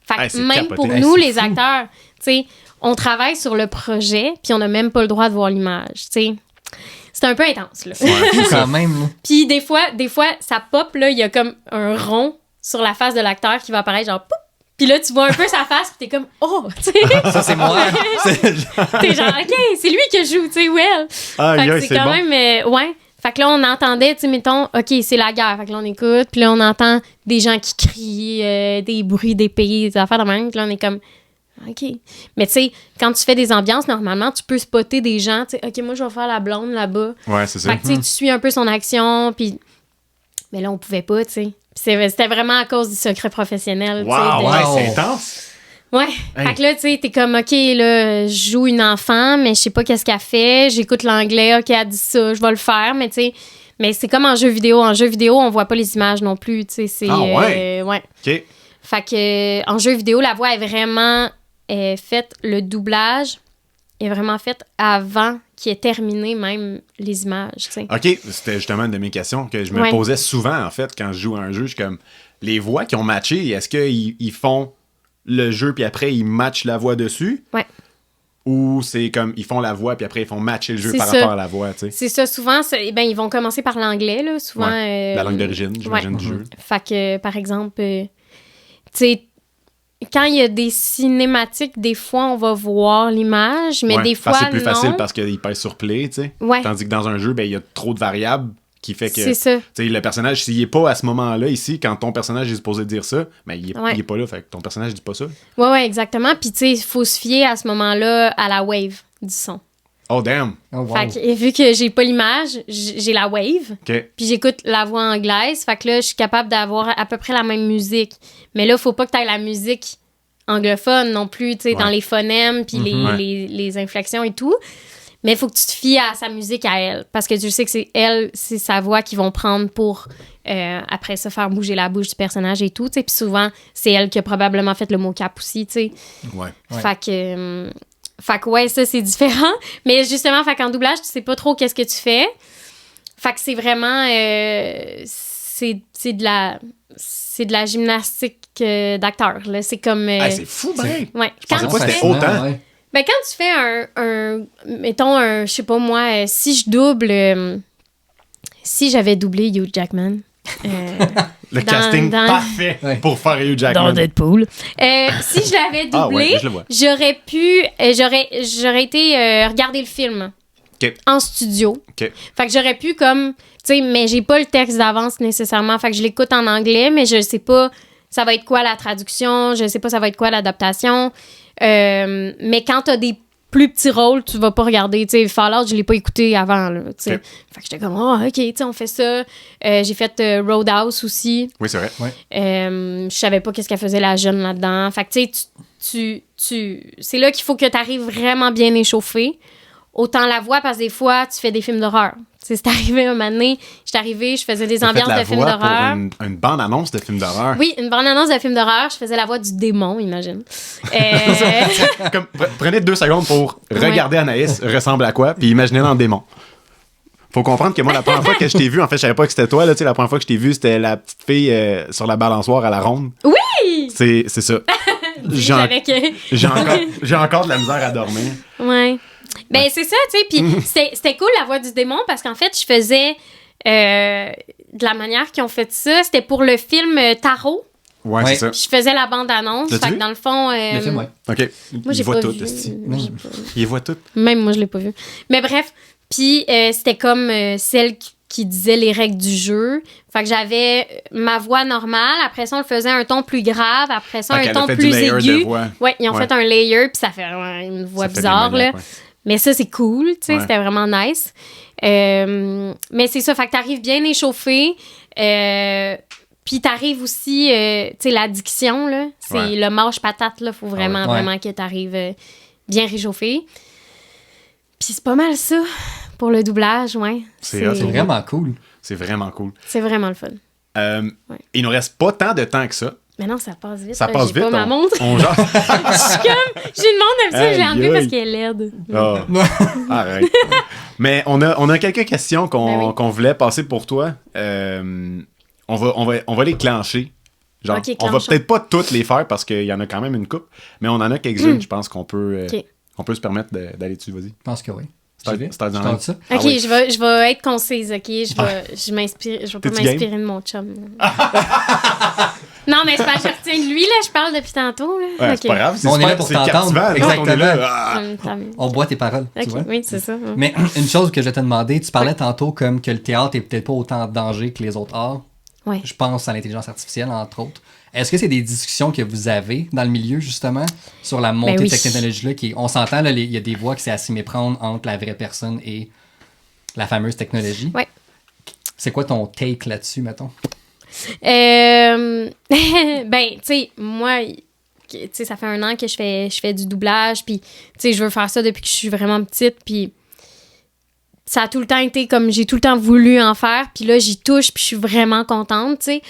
Fait que même pour nous, les acteurs, tu sais, on travaille sur le projet, puis on n'a même pas le droit de voir l'image, tu sais. C'est un peu intense, là. Ouais, quand même, là. Puis des fois, ça pop, là, il y a comme un rond sur la face de l'acteur qui va apparaître, genre, poup! Puis là, tu vois un peu sa face, puis t'es comme, oh, tu sais. Ça, c'est moi. T'es genre, OK, c'est lui qui joue, tu sais, well. Fait que c'est quand bon. même, ouais. Fait que là, on entendait, tu sais, mettons, OK, c'est la guerre. Fait que là, on écoute, puis là, on entend des gens qui crient, des bruits d'épées, des affaires de même. Puis là, on est comme, OK. Mais tu sais, quand tu fais des ambiances, normalement, tu peux spotter des gens, tu sais, OK, moi, je vais faire la blonde là-bas. Ouais, c'est ça. Fait que tu sais, tu suis un peu son action, puis... Mais là, on pouvait pas, tu sais. C'était vraiment à cause du secret professionnel. Wow, ouais, c'est intense. Ouais. Hey. Fait que là, tu sais, t'es comme, OK, là, je joue une enfant, mais je sais pas qu'est-ce qu'elle fait. J'écoute l'anglais, OK, elle dit ça, je vais le faire, mais tu sais... Mais c'est comme en jeu vidéo. En jeu vidéo, on voit pas les images non plus, tu sais. C'est... ouais? Ouais. OK. Fait que en jeu vidéo, la voix est vraiment faite, le doublage est vraiment fait avant qu'il ait terminé même les images, tu sais. OK, c'était justement une de mes questions que je me posais souvent, en fait, quand je joue à un jeu. Je suis comme, les voix qui ont matché, est-ce qu'ils font le jeu puis après, ils matchent la voix dessus? Ouais. Ou c'est comme, ils font la voix puis après, ils font matcher le jeu par rapport à la voix, tu sais? C'est ça, souvent, ils vont commencer par l'anglais, là, souvent. La langue d'origine, j'imagine, du jeu. Fait que, par exemple, tu sais, quand il y a des cinématiques, des fois, on va voir l'image, mais des fois, c'est plus non. facile parce qu'il pèse sur play, tu sais. Ouais. Tandis que dans un jeu, ben, il y a trop de variables qui fait que... C'est ça. Tu sais, le personnage, s'il est pas à ce moment-là, ici, quand ton personnage est supposé dire ça, ben, il est pas là, fait que ton personnage dit pas ça. Ouais, exactement. Puis, tu sais, il faut se fier à ce moment-là à la wave du son. Oh, damn! Oh, wow. Fait que, vu que j'ai pas l'image, j'ai la wave. OK. Puis j'écoute la voix anglaise. Fait que là, je suis capable d'avoir à peu près la même musique. Mais là, faut pas que t'aies la musique anglophone non plus, tu sais, dans les phonèmes, puis Ouais. les inflexions et tout. Mais il faut que tu te fies à sa musique à elle. Parce que tu sais que c'est sa voix qu'ils vont prendre pour, après ça, faire bouger la bouche du personnage et tout, tu sais. Puis souvent, c'est elle qui a probablement fait le mocap aussi, tu sais. Ouais. Fait que ouais, ça, c'est différent. Mais justement, fait qu'en doublage, tu sais pas trop qu'est-ce que tu fais. Fait que c'est vraiment... c'est de la gymnastique d'acteur, là. C'est comme... C'est fou, ben! ouais. Je pensais Quand pas que tu c'était fais- autant. Ouais. ben, quand tu fais mettons, je sais pas moi, si je double... si j'avais doublé Hugh Jackman... Le Dans- casting dans- parfait Ouais. pour faire Hugh Jackman. dans Deadpool. Si je l'avais doublé, Ah ouais, je le vois. j'aurais pu... j'aurais été regarder le film OK. en studio. OK. Fait que j'aurais pu comme... Tu sais, mais j'ai pas le texte d'avance nécessairement. Fait que je l'écoute en anglais, mais je sais pas ça va être quoi la traduction, je sais pas ça va être quoi l'adaptation. Mais quand t'as des plus petits rôles, tu vas pas regarder. Tu sais, Fallout, je l'ai pas écouté avant, là, tu sais. OK. Fait que j'étais comme, oh, OK, tu sais, on fait ça. J'ai fait Roadhouse aussi. Oui, c'est vrai. Je savais pas qu'est-ce qu'elle faisait la jeune là-dedans. Fait que tu sais, c'est là qu'il faut que tu arrives vraiment bien échauffé. Autant la voix, parce que des fois, tu fais des films d'horreur. Tu sais, c'est arrivé un moment donné, je faisais des T'as fait ambiances la de films voix d'horreur. pour une bande-annonce de film d'horreur. Oui, une bande-annonce de film d'horreur. Je faisais la voix du démon, imagine. Comme, prenez 2 secondes pour regarder Anaïs ressemble à quoi, puis imaginez dans le démon. Faut comprendre que moi, la première fois que je t'ai vu, en fait, je savais pas que c'était toi. Là, tu sais, la première fois que je t'ai vu, c'était la petite fille sur la balançoire à la ronde. Oui! C'est ça. J'ai Avec... j'ai encore de la misère à dormir. Ouais. Ben, c'est ça, tu sais. Puis c'était cool, la voix du démon, parce qu'en fait, je faisais de la manière qu'ils ont fait ça. C'était pour le film Tarot. Ouais, Ouais. c'est ça. Je faisais la bande-annonce. L'as-tu Fait que vu? dans le fond... Le film, ouais. OK. Moi, Il j'ai voit pas tout, vu. esti. J'ai pas- Il voit tout. Même moi, je l'ai pas vu. Mais bref, puis c'était comme celle qui disait les règles du jeu. Fait que j'avais ma voix normale. Après ça, on le faisait un ton plus grave. Après ça, Fait un qu'elle a ton fait du plus layer de aigu. voix. Ouais, ils ont Ouais. fait un layer, puis ça fait une voix Ça fait bizarre, là. démoniaque, ouais. Mais ça, c'est cool, tu sais, Ouais. c'était vraiment nice. Mais c'est ça, fait que t'arrives bien échauffé. Puis t'arrives aussi, tu sais, la diction, là. C'est Ouais. le mâche-patate, là. Faut vraiment, ouais. vraiment que t'arrives bien réchauffé. Puis c'est pas mal ça pour le doublage, ouais. C'est hot, C'est vraiment cool. C'est vraiment cool. C'est vraiment le fun. Il nous reste pas tant de temps que ça. Mais non, ça passe vite. Ça là, passe j'ai vite. pas ma montre. On jase. Je suis comme... J'ai une montre d'habitude, je l'ai enlevée Aïe, parce aïe. qu'elle est laide. Oh. Arrête. Mais on a quelques questions Ben oui. qu'on voulait passer pour toi. On va les clencher. Genre, Ok, on va clenchons. peut-être pas toutes les faire parce qu'il y en a quand même une coupe, mais on en a quelques-unes, je pense qu'on peut, Ok. on peut se permettre d'aller dessus. Vas-y. Je pense que oui. C'est- J'y vais. c'est dans Je la- tente ça. Ah OK, oui. je vais être concise, OK? Je m'inspire. Je vais pas T'es-tu m'inspirer de mon chum. Non, mais c'est pas je retiens de lui, là. Je parle depuis tantôt, là. Ouais, OK. c'est pas grave. On est super- là pour c'est t'entendre. captivant, nous autres, on est Exactement. là, ah. Tant mieux. On boit tes paroles, OK, tu vois. oui, c'est ça. Mais une chose que je vais te demander, tu parlais tantôt comme que le théâtre est peut-être pas autant en danger que les autres arts. Ouais. Je pense à l'intelligence artificielle, entre autres. Est-ce que c'est des discussions que vous avez dans le milieu, justement, sur la montée Ben oui. de cette technologie-là? On s'entend, là, il y a des voix qui c'est à s'y méprendre entre la vraie personne et la fameuse technologie. Ouais. C'est quoi ton take là-dessus, mettons? Ben, tu sais, moi, tu sais, ça fait 1 an que je fais du doublage, puis, tu sais, je veux faire ça depuis que je suis vraiment petite, puis ça a tout le temps été comme j'ai tout le temps voulu en faire, puis là, j'y touche, puis je suis vraiment contente, tu sais.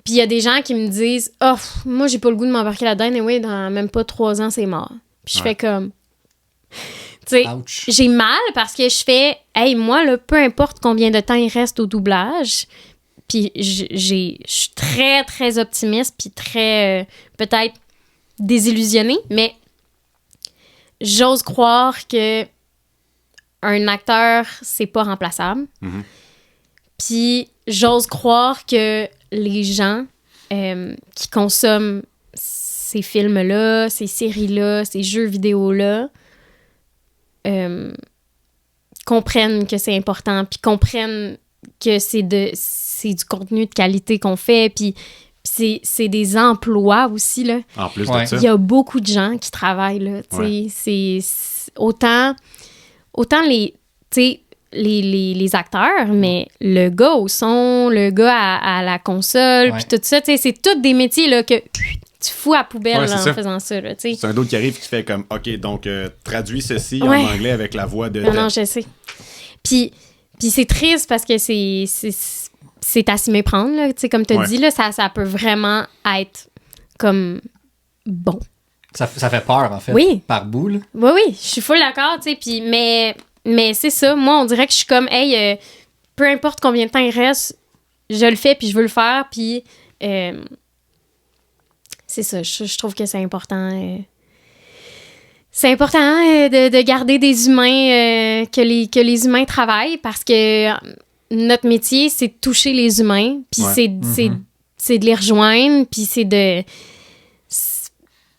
Puis il y a des gens qui me disent « Oh, moi, j'ai pas le goût de m'embarquer là-dedans, et oui, dans même pas 3 ans, c'est mort. » Puis je Ouais. fais comme... Tu sais, Ouch. j'ai mal parce que je fais « Hey, moi, là, peu importe combien de temps il reste au doublage, puis je suis très, très optimiste, puis très, peut-être, désillusionnée, mais j'ose croire que un acteur, c'est pas remplaçable. Mhm. Puis j'ose croire que les gens qui consomment ces films-là, ces séries-là, ces jeux vidéo-là, comprennent que c'est important, puis comprennent que c'est du contenu de qualité qu'on fait, puis c'est des emplois aussi, là. En plus Ouais. de ça. Il y a beaucoup de gens qui travaillent, là, tu sais. Ouais. C'est autant les, tu sais, les acteurs, mais le gars au son, le gars à la console, Ouais. puis tout ça, tu sais, c'est tous des métiers, là, que tu fous à poubelle Ouais, là, c'est ça. en faisant ça. Là, tu sais. C'est un d'autre qui arrive qui fait comme, OK, donc traduis ceci Ouais. en anglais avec la voix de... Non, je sais. Puis c'est triste parce que c'est à s'y méprendre, là. Tu sais, comme tu as Ouais. dit, là, ça peut vraiment être comme bon. Ça fait peur, en fait. Oui. Par bout, là. Oui, je suis full d'accord, tu sais, puis mais c'est ça, moi, on dirait que je suis comme, hey, peu importe combien de temps il reste, je le fais, puis je veux le faire, puis c'est ça, je trouve que c'est important. C'est important de garder des humains, que les humains travaillent, parce que notre métier, c'est de toucher les humains, puis Ouais. c'est de les rejoindre, puis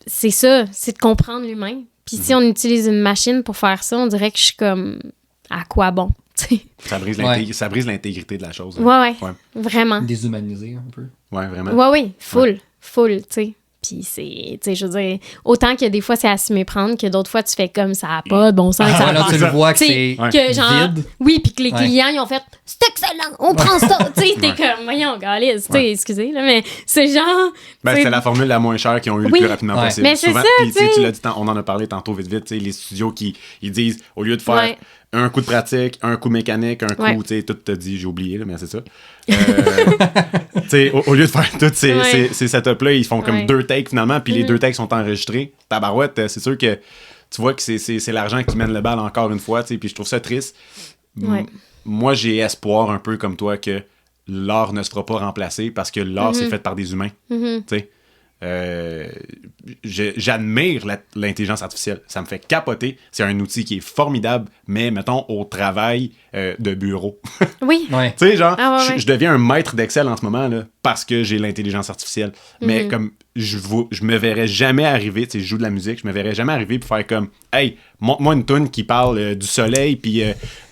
c'est ça, c'est de comprendre l'humain. Puis si on utilise une machine pour faire ça, on dirait que je suis comme, à quoi bon? tu sais? Ça brise l'intégrité de la chose. hein. Ouais, Ouais, vraiment. Déshumanisé, un peu. Ouais, vraiment. Ouais, full, tu sais. Puis c'est, tu sais, je veux dire, autant que des fois c'est à s'y méprendre, que d'autres fois tu fais comme ça a pas de bon sens, ça Ah, a là, pas. tu le vois que Tu sais, c'est que genre, vide. oui, puis que les Ouais. clients, ils ont fait, c'est excellent, on prend ça, tu sais, t'es Ouais. comme, voyons, galice, tu sais, Ouais. excusez, là, mais c'est genre. Ben, tu sais, c'est la formule la moins chère qu'ils ont eu le Oui. plus rapidement Ouais. possible. Mais c'est Souvent, ça, puis, tu sais, tu sais. tu l'as dit, on en a parlé tantôt vite, tu sais, les studios qui ils disent, au lieu de faire Ouais. un coup de pratique, un coup mécanique, un coup, Ouais. tu sais, tout t'a dit, j'ai oublié, là, mais c'est ça. Tu sais, au lieu de faire tous Ouais. ces setups-là, ils font comme Ouais. 2 takes finalement, puis les 2 takes sont enregistrés. Tabarouette, c'est sûr que tu vois que c'est l'argent qui mène le bal encore une fois, tu sais, puis je trouve ça triste. Ouais. Moi, j'ai espoir un peu comme toi que l'art ne se fera pas remplacer parce que l'art, c'est fait par des humains. Tu sais. J'admire l'intelligence artificielle. Ça me fait capoter. C'est un outil qui est formidable, mais mettons au travail de bureau. Oui. Ouais. Tu sais, genre, Ah ouais, ouais. je deviens un maître d'Excel en ce moment là, parce que j'ai l'intelligence artificielle. Mais comme je me verrais jamais arriver, tu sais, je joue de la musique, je me verrais jamais arriver pour faire comme, hey, montre-moi une toune qui parle du soleil puis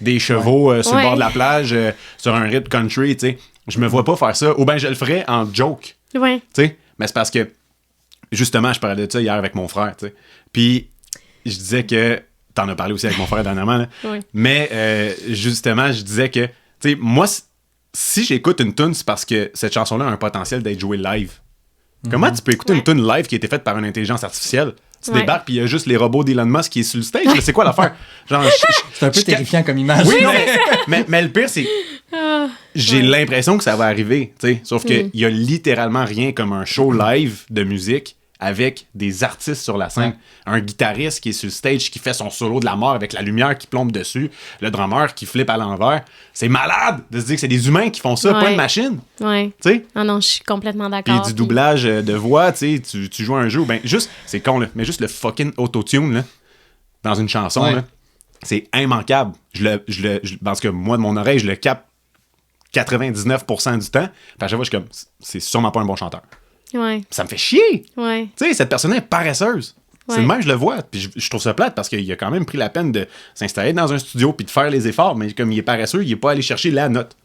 des chevaux sur le Ouais. bord de la plage sur un rythme country, tu sais. Je me vois pas faire ça. Ou bien je le ferais en joke. Ouais. Tu sais, mais c'est parce que, justement, je parlais de ça hier avec mon frère, tu sais. Puis, je disais que, t'en as parlé aussi avec mon frère dernièrement, là. Oui. Mais, justement, je disais que, tu sais, moi, si j'écoute une tune, c'est parce que cette chanson-là a un potentiel d'être jouée live. Comment tu peux écouter une tune live qui a été faite par une intelligence artificielle? Tu Ouais. débarques, puis il y a juste les robots d'Elon Musk qui est sur le stage. là. C'est quoi l'affaire? Genre, C'est un peu terrifiant comme image. oui, mais le pire, c'est j'ai l'impression que ça va arriver, tu sais. Sauf qu'il y a littéralement rien comme un show live de musique avec des artistes sur la scène. Un guitariste qui est sur le stage, qui fait son solo de la mort avec la lumière qui plombe dessus, le drummer qui flippe à l'envers. C'est malade de se dire que c'est des humains qui font ça, pas Ouais. une machine, Ouais. tu sais. Ah non, je suis complètement Puis d'accord. du doublage de voix, tu sais, tu joues à un jeu, ben juste, c'est con, là, mais juste le fucking autotune, là, dans une chanson, Ouais. là, c'est immanquable. Parce que moi, de mon oreille, je le capte 99% du temps. Puis à chaque fois, je suis comme, c'est sûrement pas un bon chanteur. Ouais. Ça me fait chier. Ouais. Tu sais, cette personne est paresseuse. C'est Ouais. le même, je le vois. Puis je trouve ça plate parce qu'il a quand même pris la peine de s'installer dans un studio puis de faire les efforts, mais comme il est paresseux, il est pas allé chercher la note.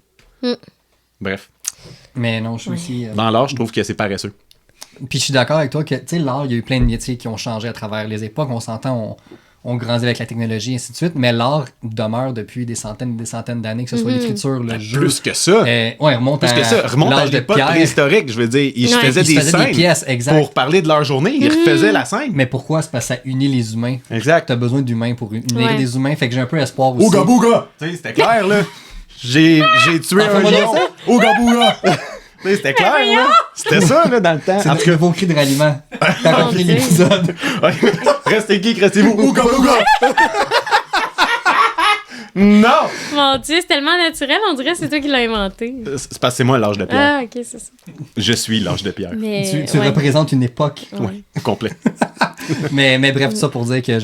Bref. Mais non, je suis aussi. Dans l'art, je trouve que c'est paresseux. Puis je suis d'accord avec toi que, tu sais, l'art, il y a eu plein de métiers qui ont changé à travers les époques. On s'entend, on grandit avec la technologie, et ainsi de suite. Mais l'art demeure depuis des centaines d'années, que ce soit l'écriture, le jeu. Plus que ça. Ouais, remonte Plus à que ça, remonte à l'âge de l'époque pierre. préhistorique, je veux dire. Ils Ouais. faisaient Ils des faisaient des scènes pièces, exact. pour parler de leur journée. Ils refaisaient la scène. Mais pourquoi? C'est parce que ça unit les humains. Exact. T'as besoin d'humains pour unir Ouais. des humains. Fait que j'ai un peu espoir aussi. Ouga bouga! Tu sais, c'était clair, là. J'ai tué un Fais-moi lion. donc ça. Ouga bouga! Tu sais, c'était clair, là. C'était ça, là, dans le temps. C'est En notre tout cas, nouveau cri de ralliement. Quand on Mon finit Dieu. l'épisode. restez geek, restez-vous. Ouga bouga! Non! Mon Dieu, c'est tellement naturel, on dirait que c'est toi qui l'as inventé. C'est parce que c'est moi l'âge de pierre. Ah, ok, c'est ça. Je suis l'âge de pierre. Mais, Tu ouais. représentes une époque. Ouais, complet. Mais bref, tout ça pour dire que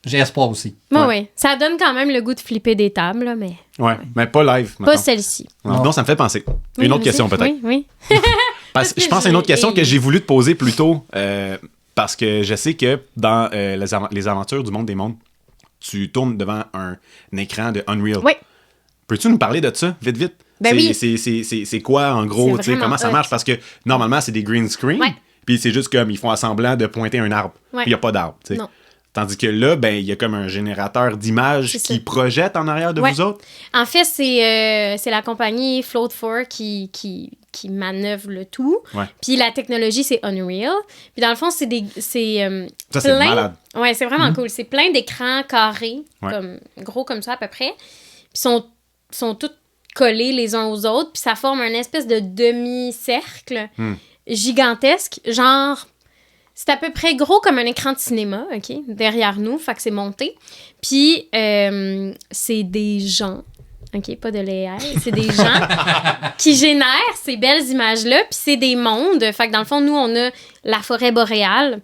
j'ai espoir aussi. Ouais, ouais. Ça donne quand même le goût de flipper des tables, là, mais Ouais, mais pas live. pas mettons. celle-ci. Non, ça me fait penser. Oui, Une autre vas-y. question, peut-être. Oui, oui. Parce- que je pense à une autre question que j'ai- j'ai voulu te poser plus tôt, parce que je sais que dans les aventures du monde des mondes, tu tournes devant un écran de Unreal. Oui. Peux-tu nous parler de ça, vite, vite? Ben c'est, oui. c'est quoi, en gros? C'est Tu sais, vraiment comment ça hot. marche? Parce que normalement, c'est des green screen, Ouais. puis c'est juste comme ils font semblant de pointer un arbre, Ouais. puis il n'y a pas d'arbre. Tu sais. Non. Tandis que là, ben, il y a comme un générateur d'images C'est qui ça. projette en arrière de Ouais. vous autres. En fait, c'est la compagnie Float4 qui qui manœuvre le tout. Ouais. Puis la technologie, c'est Unreal. Puis dans le fond, c'est Ça, c'est malade. Ouais, c'est vraiment cool. C'est plein d'écrans carrés, Ouais. gros comme ça à peu près. Puis sont tous collés les uns aux autres. Puis ça forme un espèce de demi-cercle gigantesque. Genre, c'est à peu près gros comme un écran de cinéma, OK? Derrière nous, fait que c'est monté. Puis c'est des gens, OK? Pas de l'AI. C'est des gens qui génèrent ces belles images-là. Puis c'est des mondes. Fait que dans le fond, nous, on a la forêt boréale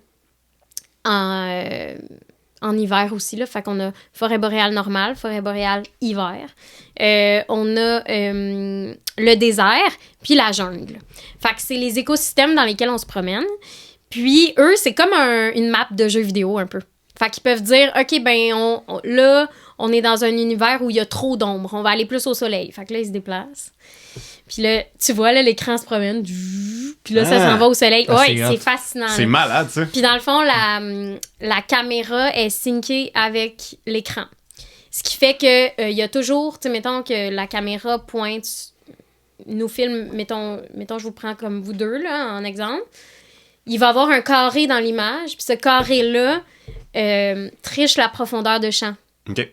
en hiver aussi, là. Fait qu'on a forêt boréale normale, forêt boréale hiver. On a le désert, puis la jungle. Fait que c'est les écosystèmes dans lesquels on se promène. Puis eux, c'est comme une map de jeu vidéo un peu. Fait qu'ils peuvent dire, OK, ben là, on est dans un univers où il y a trop d'ombre. On va aller plus au soleil. Fait que là, ils se déplacent. Puis là, tu vois, là, l'écran se promène. Puis là, ça s'en va au soleil. Ah, Ouais, c'est c'est hot. fascinant. C'est là. malade, ça. Puis dans le fond, la caméra est syncée avec l'écran. Ce qui fait que il y a toujours, tu sais, mettons que la caméra pointe, nous filme, mettons, je vous prends comme vous deux, là, en exemple. Il va y avoir un carré dans l'image, puis ce carré-là triche la profondeur de champ. OK.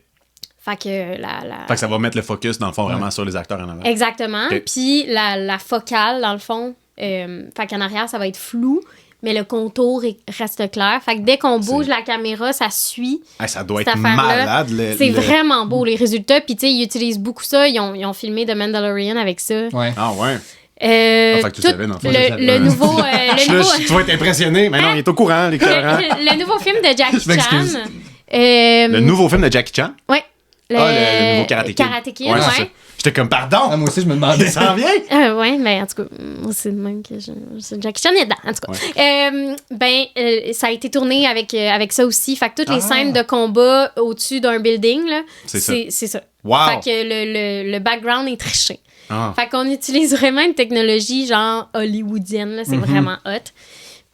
Fait que Fait que ça va mettre le focus, dans le fond, vraiment sur les acteurs en avant. Exactement. Ok. Puis la focale, dans le fond, fait qu'en arrière, ça va être flou, mais le contour reste clair. Fait que dès qu'on bouge la caméra, ça suit. Hey, ça doit cette être affaire-là. malade. C'est vraiment beau, les résultats. Puis, tu sais, ils utilisent beaucoup ça. Ils ont filmé The Mandalorian avec ça. Ouais. Ah ouais. Fait que tu savais, dans le fond. le nouveau... Tu vas être impressionné. Mais non, il est au courant, l'écœurant. le nouveau film de Jackie Je m'excuse. Chan. Le nouveau film de Jackie Chan? Ouais. Le nouveau Karate Kid. Karate Kid, Ouais, c'est ça. J'étais comme, pardon! Ah, moi aussi, je me demandais. Il s'en vient? Ouais, mais en tout cas, moi, c'est le même que c'est Jackie Chan est dedans, en tout cas. Ça a été tourné avec ça aussi. Fait que toutes les scènes de combat au-dessus d'un building, là, c'est ça. Wow! Fait que le background est triché. Ah. Fait qu'on utilise vraiment une technologie genre hollywoodienne, là, c'est vraiment hot.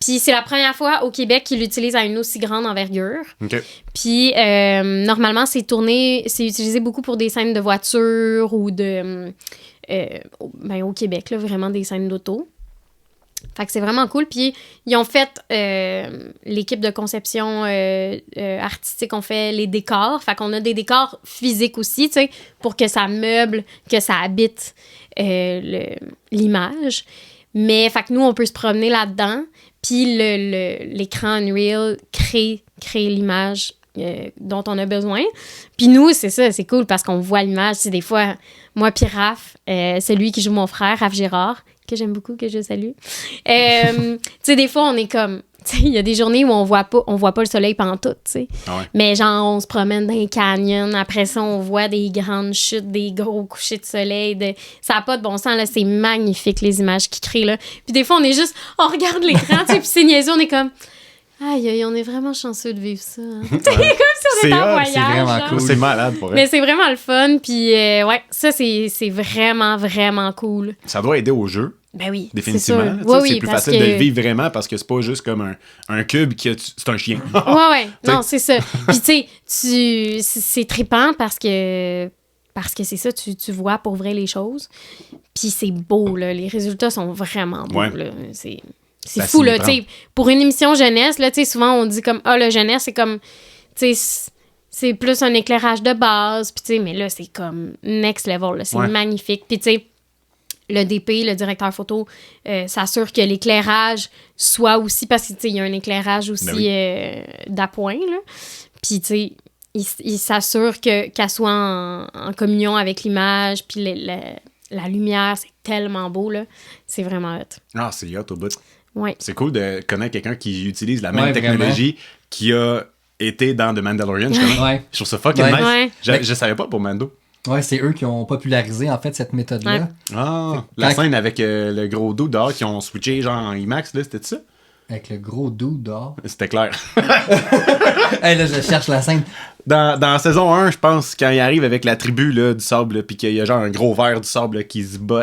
Puis c'est la première fois au Québec qu'ils l'utilisent à une aussi grande envergure. OK. Puis normalement, c'est utilisé beaucoup pour des scènes de voiture ou au Québec, là, vraiment des scènes d'auto. Fait que c'est vraiment cool. Puis ils ont fait, l'équipe de conception artistique ont fait les décors. Fait qu'on a des décors physiques aussi, tu sais, pour que ça meuble, que ça habite l'image. Mais fait que nous, on peut se promener là-dedans. Puis l'écran Unreal crée l'image dont on a besoin. Puis nous, c'est ça, c'est cool parce qu'on voit l'image. C'est des fois, moi puis Raph, celui qui joue mon frère, Raph Girard, que j'aime beaucoup, que je salue. Tu sais, des fois, on est comme... Tu sais, il y a des journées où on voit pas le soleil pendant tout, tu sais. Ah ouais. Mais genre, on se promène dans les canyons. Après ça, on voit des grandes chutes, des gros couchers de soleil. Ça n'a pas de bon sens, là. C'est magnifique, les images qu'ils créent, là. Puis des fois, on est juste... On regarde l'écran, tu sais, puis c'est niaiseux. On est comme... Aïe, on est vraiment chanceux de vivre ça. Hein. C'est comme si on C'est était en hot, voyage. c'est vraiment genre. cool. C'est malade, pour Mais elle. c'est vraiment le fun. Puis ouais, ça, c'est vraiment, vraiment cool. Ça doit aider au jeu. Ben oui, Définitivement. c'est là, sûr. tu sais, Oui, c'est plus parce facile de que... le vivre vraiment parce que c'est pas juste comme un cube c'est un chien. Ouais. Non, c'est ça. Puis tu sais, c'est trippant parce que c'est ça, tu vois pour vrai les choses. Puis c'est beau, là. Les résultats sont vraiment beaux, Ouais. là. C'est Ça fou, s'y là. prend. Tu sais, pour une émission jeunesse, là, tu sais, souvent on dit comme, la jeunesse, c'est comme, tu sais, c'est plus un éclairage de base. Puis tu sais, mais là, c'est comme next level, là. C'est magnifique. Puis tu sais, le DP, le directeur photo, s'assure que l'éclairage soit aussi... Parce qu'il y a un éclairage aussi d'appoint, là. Puis, tu sais, il s'assure qu'elle soit en communion avec l'image. Puis, la lumière, c'est tellement beau, là. C'est vraiment hot. Ah, c'est hot au bout. Ouais. C'est cool de connaître quelqu'un qui utilise la même Ouais, technologie qui a été dans The Mandalorian. Justement. Ouais. Je trouve ça fucking Ouais. nice. Ouais. Je savais pas pour Mando. Ouais, c'est eux qui ont popularisé, en fait, cette méthode-là. Ouais. Ah, la Quand- scène avec le gros dos dehors qui ont switché genre en IMAX, là, c'était ça? Avec le gros dude dehors. C'était clair. Hey, là, je cherche la scène. Dans saison 1, je pense, quand il arrive avec la tribu là, du sable, puis qu'il y a genre un gros verre du sable là,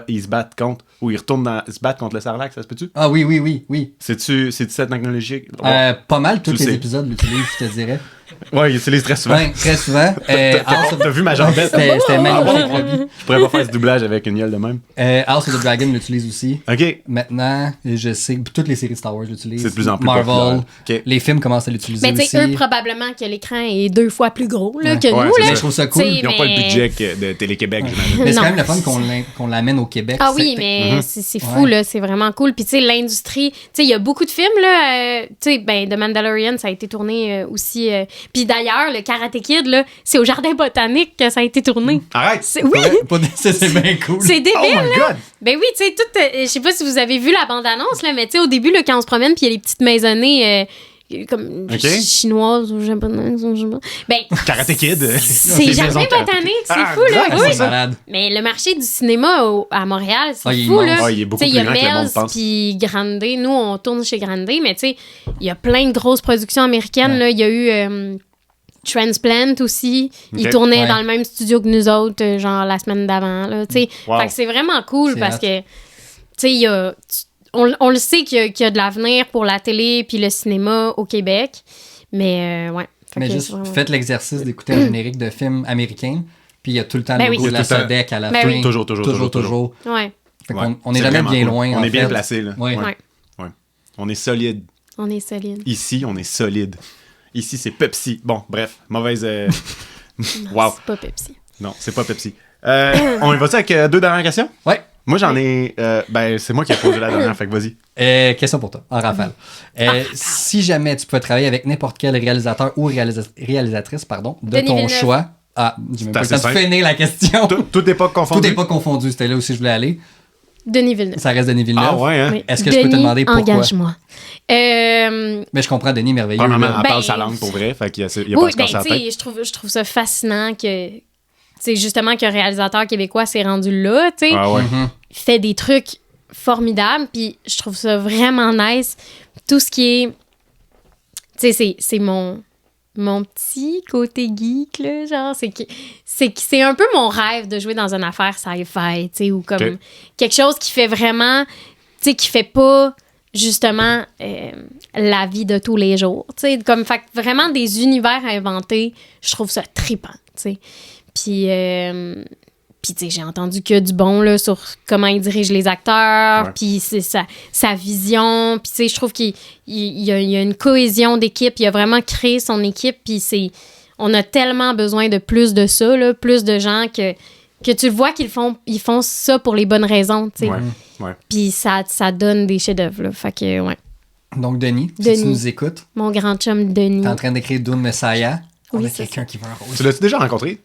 ils se battent contre. où ils retournent se battre contre le Sarlacc, ça se peut-tu? Ah oui. C'est-tu cette technologie? Pas mal, tous Tu les sais. épisodes l'utilisent, je te dirais. Ouais, ils utilisent très souvent. Ouais, très souvent. T'as vu ma jambette? C'était magnifique, Robbie. Je pourrais pas faire ce doublage avec une gueule de même. House of the Dragon l'utilise aussi. OK. Maintenant, je sais que toutes les séries de Star Wars l'utilisent. C'est de plus en plus Marvel. populaire. OK. Les films commencent à l'utiliser Mais tu aussi. sais, eux, probablement que l'écran est 2 fois plus gros là, que Ouais, nous. c'est Là. Mais je trouve ça cool. T'sais, Ils n'ont pas le mais- budget de Télé-Québec, j'imagine. Mais c'est Non. quand même le fun qu'on l'amène au Québec. Ah oui, C'est- mais c'est fou, Ouais. là. C'est vraiment cool. Puis, tu sais, l'industrie, tu sais, il y a beaucoup de films, là. Tu sais, ben, The Mandalorian, ça a été tourné aussi. Puis d'ailleurs, le Karate Kid, là, c'est au Jardin botanique que ça a été tourné. Arrête! Oui! C'est bien cool. C'est débile, Oh my là. God! Ben oui, tu sais, tout. Je sais pas si vous avez vu la bande-annonce, là, mais tu sais, au début, là, quand on se promène, puis il y a les petites maisonnées. Comme Ok. chinoises ou japonaises. Ben, Karate Kid. c'est Jardin maisons Karate botanique, c'est Ah, fou, là. Ah, Oui. c'est malade. Mais le marché du cinéma à Montréal, c'est Ah, il est fou, là. immense. Ah, il est beaucoup Tu sais, plus grand que le monde Mel's pense. puis Grande. Nous, on tourne chez Grande, mais tu sais, il y a plein de grosses productions américaines. Ouais. Là. Il y a eu Transplant aussi. Ils Ok. tournaient Ouais. dans le même studio que nous autres, genre la semaine d'avant. Là, tu sais. Wow. Fait que c'est vraiment cool C'est parce hot. que, tu sais, on le sait qu'il y a de l'avenir pour la télé puis le cinéma au Québec. Mais ouais. Fait Mais que juste c'est vraiment- faites l'exercice d'écouter un générique de film américain, puis il y a tout le temps Ben le oui. logo Il de y a la tout le temps. Sodec à la Ben fin. oui. Toujours. Ouais, Fait Ouais. on est C'est jamais vraiment bien cool. loin. On en est bien fait. placé, là. Ouais. ouais. On est solide. On est solide. Ici, on est solide. Ici, c'est Pepsi. Bon, bref, mauvaise. Wow. C'est pas Pepsi. Non, c'est pas Pepsi. On y va-tu avec 2 dernières questions? Ouais. Moi, j'en ai. Ben, c'est moi qui ai posé la dernière, fait que vas-y. Question pour toi, en rafale. Si jamais tu pouvais travailler avec n'importe quel réalisateur ou réalisatrice de Denis ton Villeneuve. choix. Ah, j'ai même pas le assez temps de simple. finir la question. Tout n'est pas confondu. Tout n'est pas confondu. C'était là aussi que je voulais aller. Denis Villeneuve. Ça reste Denis Villeneuve. Ah ouais, hein? Oui. Est-ce que je peux te Denis, demander pourquoi? engage-moi. Mais je comprends, Denis, merveilleux. Premièrement, là. elle Ben, parle sa langue pour vrai, fait qu'il y a, il y a Oui, pas à se ben, casser la tu tête. sais, je trouve ça fascinant que, tu sais, justement, qu'un réalisateur québécois s'est rendu là, tu sais. Ah ouais. Mhm. Il fait des trucs formidables, puis je trouve ça vraiment nice. Tout ce qui est, tu sais, c'est mon petit côté geek, là, genre, c'est un peu mon rêve de jouer dans une affaire sci-fi, tu sais, ou comme Ok. quelque chose qui fait vraiment, tu sais, qui fait pas justement la vie de tous les jours, tu sais, comme, fait que vraiment des univers inventés, je trouve ça trippant, tu sais. Puis, tu sais, j'ai entendu que du bon, là, sur comment il dirige les acteurs, Ouais. puis c'est sa vision. Puis, tu sais, je trouve qu'il y a une cohésion d'équipe. Il a vraiment créé son équipe, puis on a tellement besoin de plus de ça, là, plus de gens que tu vois qu'ils font ça pour les bonnes raisons, tu sais. Ouais. Ouais. Puis ça donne des chefs-d'œuvre, là. Fait que, ouais. Donc, Denis, si Denis. tu nous écoutes, Mon grand chum Denis. t'es en train d'écrire Dune Messiah. On Oui, a c'est quelqu'un qui veut un rôle. Tu l'as-tu déjà rencontré?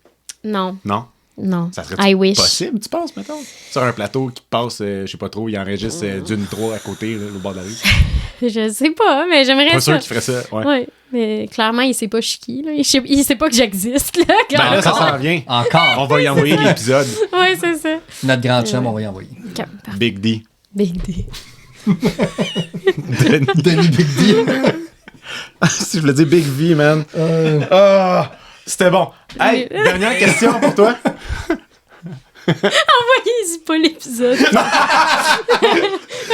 Non, Non. non. Ça serait I wish. possible, tu penses, mettons? Sur un plateau qui passe, je sais pas trop, il enregistre d'une 3 à côté, là, au bord de la rue. Je sais pas, mais j'aimerais Pas ça. sûr qu'il ferait ça, ouais. Ouais, mais clairement, il sait pas je suis qui, là. Il sait pas que j'existe, là. Ben là, ça Encore? s'en vient. Encore. On va y envoyer l'épisode. Ouais, c'est ça. Notre grand chum, on va y envoyer. Big D. Big D. Denis Big D. Si je voulais dire Big V, man. Ah, c'était bon. Hey, dernière question pour toi. Envoyez-y pas l'épisode.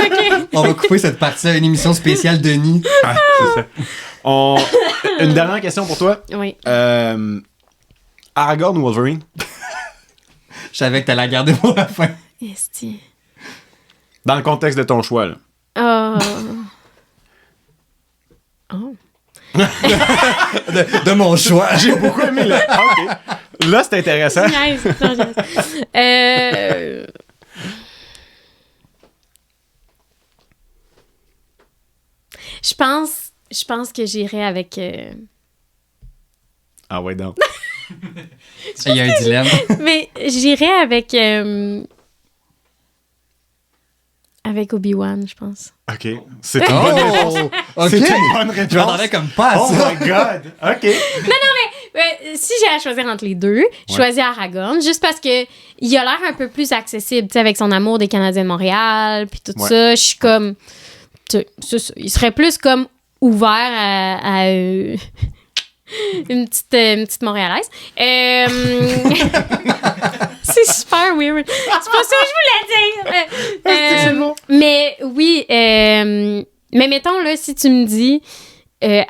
OK. On va couper cette partie-là, une émission spéciale Denis. Ah, c'est ça. Une dernière question pour toi. Oui. Aragorn ou Wolverine? Je savais que t'allais la garder pour la fin. Esti. Dans le contexte de ton choix, là. Oh. De mon choix. J'ai beaucoup aimé, là. Ah, OK. Là, c'est intéressant. Nice. Non, nice. Je pense que j'irai avec... Ah ouais, donc. Il y a un dilemme. Mais j'irai avec Obi-Wan, je pense. OK. C'est une bonne réponse. OK. C'est une bonne réponse. Je m'attendais comme pas à Oh ça. my God. OK. Si j'ai à choisir entre les deux, je choisis Aragorn, juste parce que il a l'air un peu plus accessible, tu sais, avec son amour des Canadiens de Montréal, puis tout Ouais. ça. Je suis comme... tu sais, c'est ça. Il serait plus comme ouvert à une petite Montréalaise. C'est super weird. C'est pas ça que je voulais dire. C'est bon. Mais oui, mais mettons, là, si tu me dis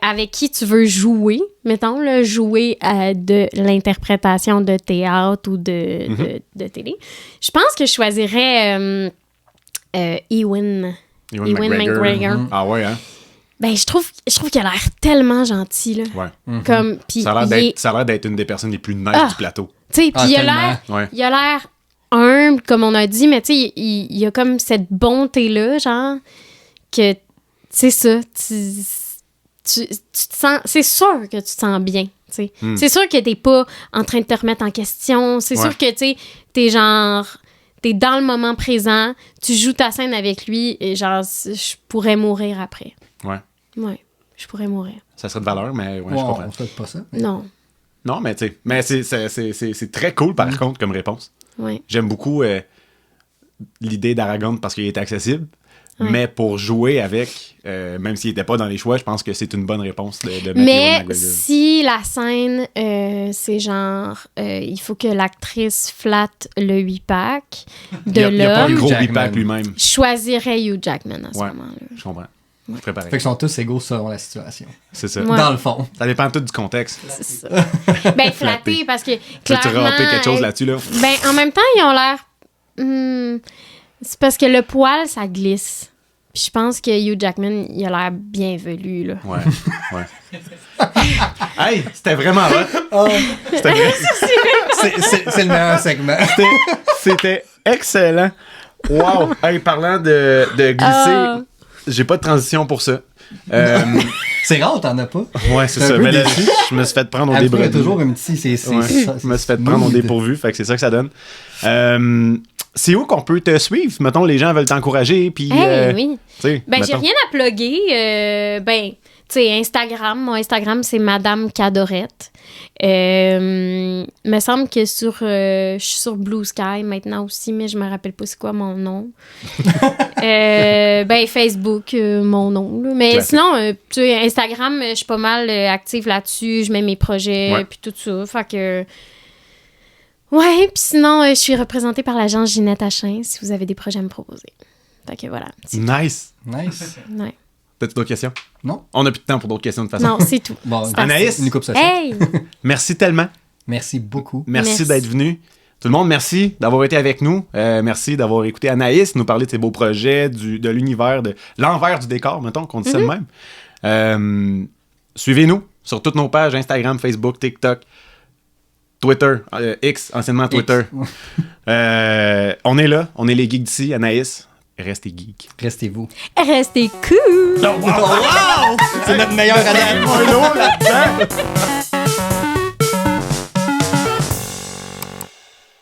avec qui tu veux jouer, mettons, là, jouer à de l'interprétation de théâtre ou de télé, je pense que je choisirais Ewan McGregor. Ah ouais, hein? Ben, je trouve qu'il a l'air tellement gentil, là. Ouais. Comme, pis Ça a l'air d'être une des personnes les plus nice du plateau. Tu sais, puis il a l'air humble, comme on a dit, mais tu sais, il y a comme cette bonté-là, genre, que, c'est ça, tu te sens... C'est sûr que tu te sens bien, tu sais. C'est sûr que t'es pas en train de te remettre en question. C'est sûr que, tu sais, t'es genre... T'es dans le moment présent, tu joues ta scène avec lui, et genre, je pourrais mourir après. Ouais, je pourrais mourir. Ça serait de valeur, mais ouais, je comprends. On fait pas ça. Non. Non, mais tu sais, mais c'est très cool, par contre, comme réponse. Ouais. J'aime beaucoup l'idée d'Aragorn parce qu'il est accessible. Mais pour jouer avec, même s'il n'était pas dans les choix, je pense que c'est une bonne réponse de mettre Ewan McGregor. Si la scène, c'est genre, il faut que l'actrice flatte le 8-pack de Il n'y a pas le l'homme, gros Jackman. Whipack lui-même. je choisirais Hugh Jackman à ce Ouais. moment-là. Je comprends. Je préparais. Fait qu'ils sont tous égaux selon la situation. C'est ça. Ouais. Dans le fond. Ça dépend tout du contexte. C'est ça. Ben, flatter, parce que Tu veux clairement... ramper quelque chose là-dessus, là? Ben, en même temps, ils ont l'air... c'est parce que le poil, ça glisse. Puis je pense que Hugh Jackman, il a l'air bien velu, là. Ouais. Hey, c'était vraiment hot. C'était vrai. C'est le meilleur segment. C'était excellent. Wow. Hey, parlant de glisser, j'ai pas de transition pour ça. C'est rare, t'en as pas. Ouais, c'est un ça. peu Mais là, déçu. je me suis fait prendre au Après, il y a dépourvu. toujours un petit... Je me suis fait prendre au dépourvu, fait que c'est ça que ça donne. C'est où qu'on peut te suivre? Mettons, les gens veulent t'encourager, puis... Oui. Ben, Ben, j'ai rien à plugger. Ben, tu sais, Instagram. Mon Instagram, c'est Madame Cadorette. Me semble que je suis sur Blue Sky maintenant aussi, mais je me rappelle pas c'est quoi mon nom. Ben, Facebook, mon nom. Là. Mais Classique. sinon, tu sais, Instagram, je suis pas mal active là-dessus. Je mets mes projets, puis tout ça. Fait que... Ouais, puis sinon, je suis représentée par l'agence Ginette Achin, si vous avez des projets à me proposer. Fait que voilà. Nice. Nice. Ouais. T'as-tu d'autres questions? Non? On n'a plus de temps pour d'autres questions de toute façon. Non, c'est tout. Bon, C'est Anaïs? une coupe ça. Hey! Merci tellement. Merci beaucoup. Merci d'être venu. Tout le monde, merci d'avoir été avec nous. Merci d'avoir écouté Anaïs nous parler de ses beaux projets, de l'univers, de l'envers du décor, mettons, qu'on dit ça de même. Suivez-nous sur toutes nos pages, Instagram, Facebook, TikTok, Twitter, X, anciennement Twitter. On est là, on est les geeks d'ici. Anaïs, restez geeks. Restez-vous. Restez cool! Wow! C'est notre meilleur année. Un lot là-dedans!